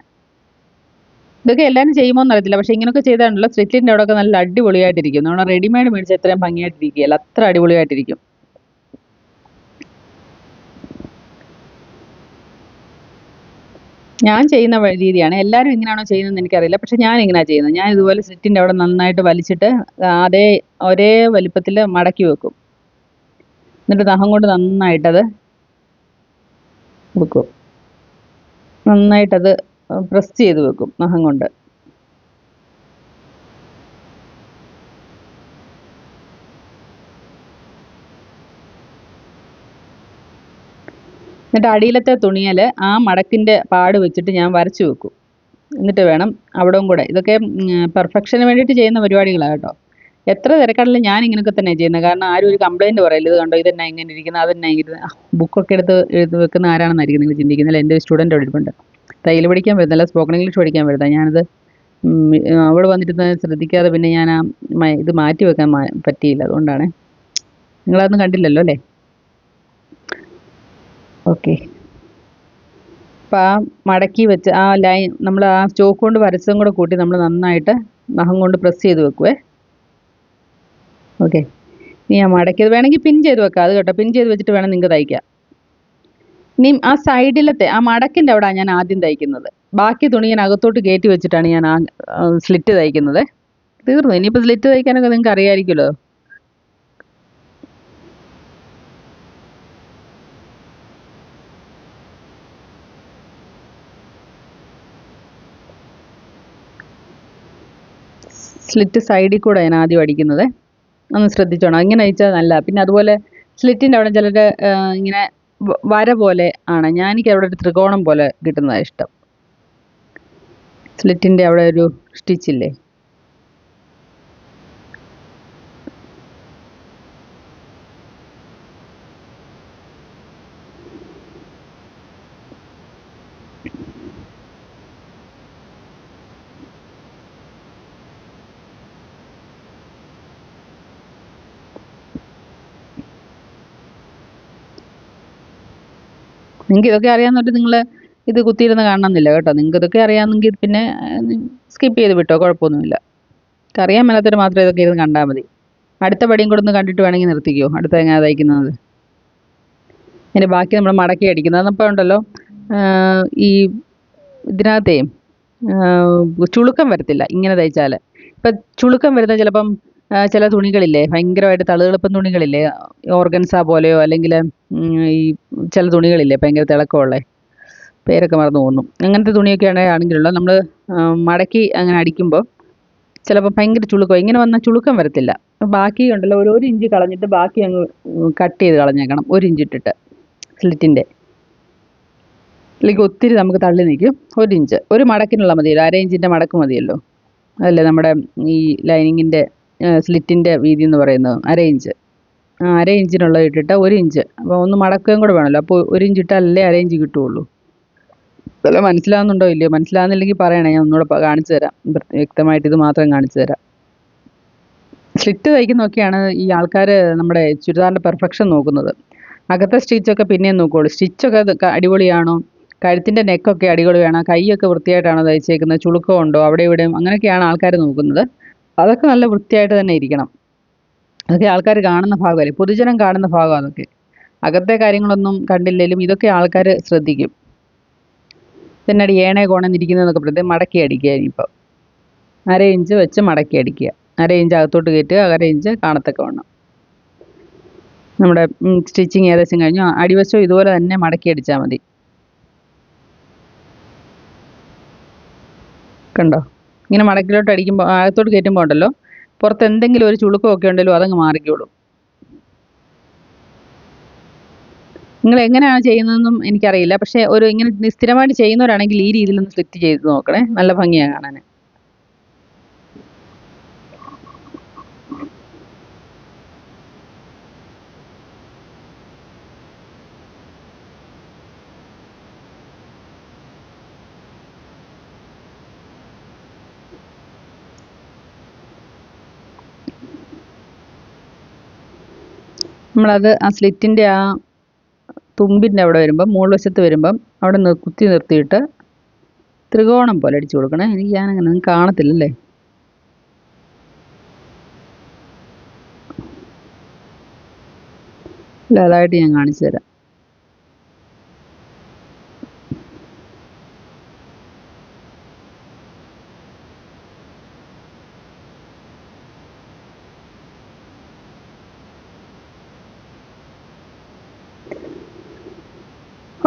ഇതൊക്കെ എല്ലാവരും ചെയ്യുമോ എന്നറിയത്തില്ല, പക്ഷേ ഇങ്ങനെയൊക്കെ ചെയ്താണല്ലോ സ്ലിറ്റിൻ്റെ അവിടെയൊക്കെ നല്ല അടിപൊളിയായിട്ടിരിക്കും. നമ്മൾ റെഡിമെയ്ഡ് മേടിച്ച എത്രയും ഭംഗിയായിട്ടിരിക്കുകയല്ല, അത്ര അടിപൊളിയായിട്ടിരിക്കും. ഞാൻ ചെയ്യുന്ന രീതിയാണ്. എല്ലാവരും ഇങ്ങനെയാണോ ചെയ്യുന്നതെന്ന് എനിക്കറിയില്ല, പക്ഷെ ഞാൻ ഇങ്ങനെയാണ് ചെയ്യുന്നത്. ഞാൻ ഇതുപോലെ സ്ലിറ്റിൻ്റെ അവിടെ നന്നായിട്ട് വലിച്ചിട്ട് ഒരേ വലിപ്പത്തിൽ മടക്കി വെക്കും. എന്നിട്ട് നഖം കൊണ്ട് നന്നായിട്ടത് വെക്കും. നന്നായിട്ടത് പ്രസ് ചെയ്ത് വെക്കും നഖം കൊണ്ട്. എന്നിട്ട് അടിയിലത്തെ തുണിയിൽ ആ മടക്കിൻ്റെ പാട് വെച്ചിട്ട് ഞാൻ വരച്ചു വെക്കും. എന്നിട്ട് വേണം അവിടവും കൂടെ. ഇതൊക്കെ പെർഫെക്ഷന് വേണ്ടിയിട്ട് ചെയ്യുന്ന പരിപാടികളാണ് കേട്ടോ. എത്ര തിരക്കാണെങ്കിലും ഞാൻ ഇങ്ങനെയൊക്കെ തന്നെ ചെയ്യുന്നത്. കാരണം ആരും ഒരു കംപ്ലയിൻറ്റ് പറയില്ല, ഇത് കണ്ടോ ഇതെന്നാ ഇങ്ങനെ ഇരിക്കുന്നത്, അതെന്നാ ഇങ്ങനെ. ബുക്കൊക്കെ എടുത്ത് എഴുതി വെക്കുന്ന ആരാണെന്നായിരിക്കും നിങ്ങൾ ചിന്തിക്കുന്നില്ല. എൻ്റെ ഒരു സ്റ്റുഡൻ്റ് അവിടെ ഇരിപ്പുണ്ട്, തയ്യൽ പഠിക്കാൻ വരുന്നല്ല, സ്പോക്കൺ ഇംഗ്ലീഷ് പഠിക്കാൻ വരുന്നത്. ഞാനത് അവിടെ വന്നിട്ട് ശ്രദ്ധിക്കാതെ പിന്നെ ഞാൻ ഇത് മാറ്റി വെക്കാൻ പറ്റിയില്ല. അതുകൊണ്ടാണ്. നിങ്ങളതൊന്നും കണ്ടില്ലല്ലോ അല്ലേ? ഓക്കെ. അപ്പോൾ ആ മടക്കി വെച്ച് ആ ലൈൻ നമ്മൾ ആ ചോക്ക് കൊണ്ട് വരച്ചതും കൂടെ കൂട്ടി നമ്മൾ നന്നായിട്ട് നഖം കൊണ്ട് പ്രസ് ചെയ്ത് വെക്കുവേ. ഓക്കെ. ഇനി ആ മടക്കിയത് വേണമെങ്കിൽ പിൻ ചെയ്ത് വെക്കാം. അത് കേട്ടോ, പിൻ ചെയ്ത് വെച്ചിട്ട് വേണം നിങ്ങൾക്ക് തയ്ക്കാം. ഇനി ആ സൈഡിലത്തെ ആ മടക്കിൻ്റെ അവിടെയാണ് ഞാൻ ആദ്യം തയ്ക്കുന്നത്. ബാക്കി തുണി ഞാൻ അകത്തോട്ട് കയറ്റി വെച്ചിട്ടാണ് ഞാൻ ആ സ്ലിറ്റ് തയ്ക്കുന്നത്. തീർന്നു. ഇനിയിപ്പോൾ സ്ലിറ്റ് തയ്ക്കാനൊക്കെ നിങ്ങൾക്ക് അറിയാമായിരിക്കുമല്ലോ. സ്ലിറ്റ് സൈഡിൽ കൂടെ ഞാൻ ആദ്യം അടിക്കുന്നത്. ഒന്ന് ശ്രദ്ധിച്ചോണം, ഇങ്ങനെ അയച്ചാൽ നല്ല. പിന്നെ അതുപോലെ സ്ലിറ്റിൻ്റെ അവിടെ ചിലർ ഇങ്ങനെ വര പോലെ ആണ്. എനിക്ക് അവിടെ ഒരു ത്രികോണം പോലെ കിട്ടുന്നതാണ് ഇഷ്ടം. സ്ലിറ്റിൻ്റെ അവിടെ ഒരു സ്റ്റിച്ചില്ലേ, നിങ്ങൾക്ക് ഇതൊക്കെ അറിയാമെന്നിട്ട് നിങ്ങൾ ഇത് കുത്തിയിരുന്ന് കാണണമെന്നില്ല കേട്ടോ. നിങ്ങൾക്ക് ഇതൊക്കെ അറിയാമെങ്കിൽ പിന്നെ സ്കിപ്പ് ചെയ്ത് വിട്ടോ, കുഴപ്പമൊന്നുമില്ല. അറിയാൻ മേലാത്തവർ മാത്രം ഇതൊക്കെ ഇരുന്ന് കണ്ടാൽ മതി. അടുത്ത പടിയും കൂടെ ഒന്ന് കണ്ടിട്ട് വേണമെങ്കിൽ നിർത്തിക്കോ. അടുത്ത എങ്ങനെ തയ്ക്കുന്നത് അതിൻ്റെ ബാക്കി നമ്മൾ മടക്കി അടിക്കുന്നത്. അപ്പോൾ ഉണ്ടല്ലോ ഈ ഇതിനകത്തേ ചുളുക്കം വരത്തില്ല ഇങ്ങനെ തയ്ച്ചാൽ. ഇപ്പം ചുളുക്കം വരുന്ന ചിലപ്പം ചില തുണികളില്ലേ, ഭയങ്കരമായിട്ട് തളുതെളുപ്പം തുണികളില്ലേ, ഓർഗൻസ പോലെയോ അല്ലെങ്കിൽ ഈ ചില തുണികളില്ലേ ഭയങ്കര തിളക്കമുള്ളത്, പേരൊക്കെ മറന്നു പോകുന്നു. അങ്ങനത്തെ തുണിയൊക്കെ ആണെങ്കിലുള്ള നമ്മൾ മടക്കി അങ്ങനെ അടിക്കുമ്പോൾ ചിലപ്പോൾ ഭയങ്കര ചുളുക്കം, ഇങ്ങനെ വന്നാൽ ചുളുക്കം വരത്തില്ല. ബാക്കി ഉണ്ടല്ലോ ഒരു ഇഞ്ച് കളഞ്ഞിട്ട് ബാക്കി അങ്ങ് കട്ട് ചെയ്ത് കളഞ്ഞേക്കണം, 1 ഇഞ്ച് ഇട്ടിട്ട് സ്ലിറ്റിൻ്റെ. അല്ലെങ്കിൽ ഒത്തിരി നമുക്ക് തള്ളി നിൽക്കും. 1 ഇഞ്ച് ഒരു മടക്കിനുള്ള മതിയല്ലോ, 1/2 ഇഞ്ചിൻ്റെ മടക്ക് മതിയല്ലോ. അതല്ലേ നമ്മുടെ ഈ ലൈനിങ്ങിൻ്റെ സ്ലിറ്റിൻ്റെ വീതി എന്ന് പറയുന്നത്, 1/2 ഇഞ്ച്. 1/2 ഇഞ്ചിനുള്ളത് ഇട്ടിട്ട് 1 ഇഞ്ച്, അപ്പോൾ ഒന്ന് മടക്കുകയും കൂടെ വേണമല്ലോ, അപ്പോൾ 1 ഇഞ്ച് ഇട്ടാലല്ലേ 1/2 ഇഞ്ച് കിട്ടുകയുള്ളൂ. ഇതെല്ലാം മനസ്സിലാവുന്നുണ്ടോ ഇല്ലയോ? മനസ്സിലാവുന്നില്ലെങ്കിൽ പറയണേ, ഞാൻ ഒന്നുകൂടെ കാണിച്ചു തരാം, വ്യക്തമായിട്ട് ഇത് മാത്രം കാണിച്ചു തരാം. സ്ലിറ്റ് തയ്ക്കുന്നതൊക്കെയാണ് ഈ ആൾക്കാർ നമ്മുടെ ചുരിദാറിൻ്റെ പെർഫെക്ഷൻ നോക്കുന്നത്. അകത്തെ സ്റ്റിച്ചൊക്കെ പിന്നെയും നോക്കുകയുള്ളൂ. സ്റ്റിച്ചൊക്കെ അടിപൊളിയാണോ, കഴുത്തിൻ്റെ നെക്കൊക്കെ അടിപൊളി വേണം, കൈയൊക്കെ വൃത്തിയായിട്ടാണോ തയ്ച്ചേക്കുന്നത്, ചുളുക്കമുണ്ടോ അവിടെ ഇവിടെയും, അങ്ങനെയൊക്കെയാണ് ആൾക്കാർ നോക്കുന്നത്. അതൊക്കെ നല്ല വൃത്തിയായിട്ട് തന്നെ ഇരിക്കണം. അതൊക്കെ ആൾക്കാർ കാണുന്ന ഭാഗമല്ലേ, പൊതുജനം കാണുന്ന ഭാഗം അതൊക്കെ. അകത്തെ കാര്യങ്ങളൊന്നും കണ്ടില്ലെങ്കിലും ഇതൊക്കെ ആൾക്കാർ ശ്രദ്ധിക്കും. പിന്നടി ഏണേ കോണെന്നിരിക്കുന്നതൊക്കെ പ്രത്യേകം മടക്കി അടിക്കുക. ഇനിയിപ്പോൾ 1/2 ഇഞ്ച് വെച്ച് മടക്കി അടിക്കുക. 1/2 ഇഞ്ച് അകത്തോട്ട് കയറ്റുക, 1/2 ഇഞ്ച് കാണത്തൊക്കെ വേണം. നമ്മുടെ സ്റ്റിച്ചിങ് ഏകദേശം കഴിഞ്ഞു. അടിവശം ഇതുപോലെ തന്നെ മടക്കി അടിച്ചാൽ മതി. കണ്ടോ? ഇങ്ങനെ മടക്കിലോട്ട് അടിക്കുമ്പോൾ, അകത്തോട്ട് കയറ്റുമ്പോൾ ഉണ്ടല്ലോ, പുറത്ത് എന്തെങ്കിലും ഒരു ചുളുക്കമൊക്കെ ഉണ്ടെങ്കിലും അതങ്ങ് മാറിക്കോളും. നിങ്ങൾ എങ്ങനെയാണ് ചെയ്യുന്നതെന്നും എനിക്കറിയില്ല, പക്ഷേ ഇങ്ങനെ സ്ഥിരമായിട്ട് ചെയ്യുന്നവരാണെങ്കിൽ ഈ രീതിയിലൊന്ന് സ്ലിറ്റ് ചെയ്ത് നോക്കണേ, നല്ല ഭംഗിയാണ് കാണാൻ. നമ്മളത് ആ സ്ലിറ്റിൻ്റെ ആ തുമ്പിൻ്റെ അവിടെ വരുമ്പം, മുകൾ വശത്ത് വരുമ്പം അവിടെ കുത്തി നിർത്തിയിട്ട് ത്രികോണം പോലെ അടിച്ചു കൊടുക്കണേ. ഞാനങ്ങനെ ഒന്നും കാണത്തില്ലല്ലേ. ഇല്ല, അതായിട്ട് ഞാൻ കാണിച്ചു തരാം.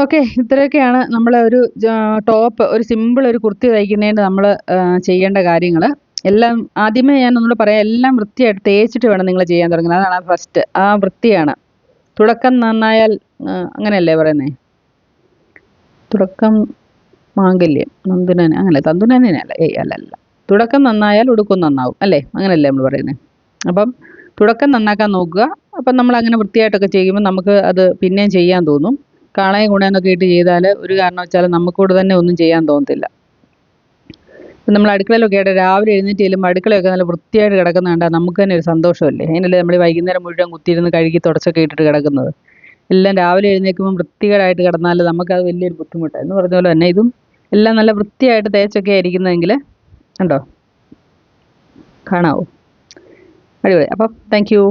ഓക്കെ, ഇത്രയൊക്കെയാണ് നമ്മളെ ഒരു ടോപ്പ്, ഒരു സിമ്പിൾ ഒരു കുർത്തി തയ്ക്കുന്നതിന് നമ്മൾ ചെയ്യേണ്ട കാര്യങ്ങൾ. എല്ലാം ആദ്യമേ ഞാൻ ഒന്നുകൂടെ പറയാം, എല്ലാം വൃത്തിയായിട്ട് തേച്ചിട്ട് വേണം നിങ്ങൾ ചെയ്യാൻ തുടങ്ങുന്നത്. അതാണ് ഫസ്റ്റ്, ആ വൃത്തിയാണ്. തുടക്കം നന്നായാൽ, അങ്ങനെയല്ലേ പറയുന്നത്, തുടക്കം മാംഗല്യം നന്ദുനൻ, അങ്ങനെ തന്തുനനല്ല, അല്ലല്ല, തുടക്കം നന്നായാൽ ഉടുക്കും നന്നാവും, അല്ലേ? അങ്ങനെയല്ലേ നമ്മൾ പറയുന്നത്. അപ്പം തുടക്കം നന്നാക്കാൻ നോക്കുക. അപ്പം നമ്മൾ അങ്ങനെ വൃത്തിയായിട്ടൊക്കെ ചെയ്യുമ്പോൾ നമുക്ക് അത് പിന്നെയും ചെയ്യാൻ തോന്നും. കാളയും ഗുണയെന്നൊക്കെ ഇട്ട് ചെയ്താൽ ഒരു കാരണവശാലും നമുക്കൂടെ തന്നെ ഒന്നും ചെയ്യാൻ തോന്നത്തില്ല. ഇപ്പം നമ്മൾ അടുക്കളയിലൊക്കെ ആയിട്ട് രാവിലെ എഴുന്നേറ്റ് ചെല്ലുമ്പോൾ അടുക്കളയൊക്കെ നല്ല വൃത്തിയായിട്ട് കിടക്കുന്ന കണ്ടാൽ നമുക്ക് തന്നെ ഒരു സന്തോഷമല്ലേ. അതിനല്ലേ നമ്മൾ വൈകുന്നേരം മുഴുവൻ കുത്തിയിരുന്ന് കഴുകി തുടച്ചൊക്കെ ഇട്ടിട്ട് കിടക്കുന്നത്. എല്ലാം രാവിലെ എഴുന്നേൽക്കുമ്പോൾ വൃത്തികേടായിട്ട് കിടന്നാൽ നമുക്കത് വലിയൊരു ബുദ്ധിമുട്ടാണ്. എന്ന് പറഞ്ഞ പോലെ തന്നെ ഇതും എല്ലാം നല്ല വൃത്തിയായിട്ട് തേച്ചൊക്കെ ആയിരിക്കുന്നതെങ്കിൽ, കണ്ടോ, കാണാവോ, അടിപൊളി. അപ്പം താങ്ക് യു.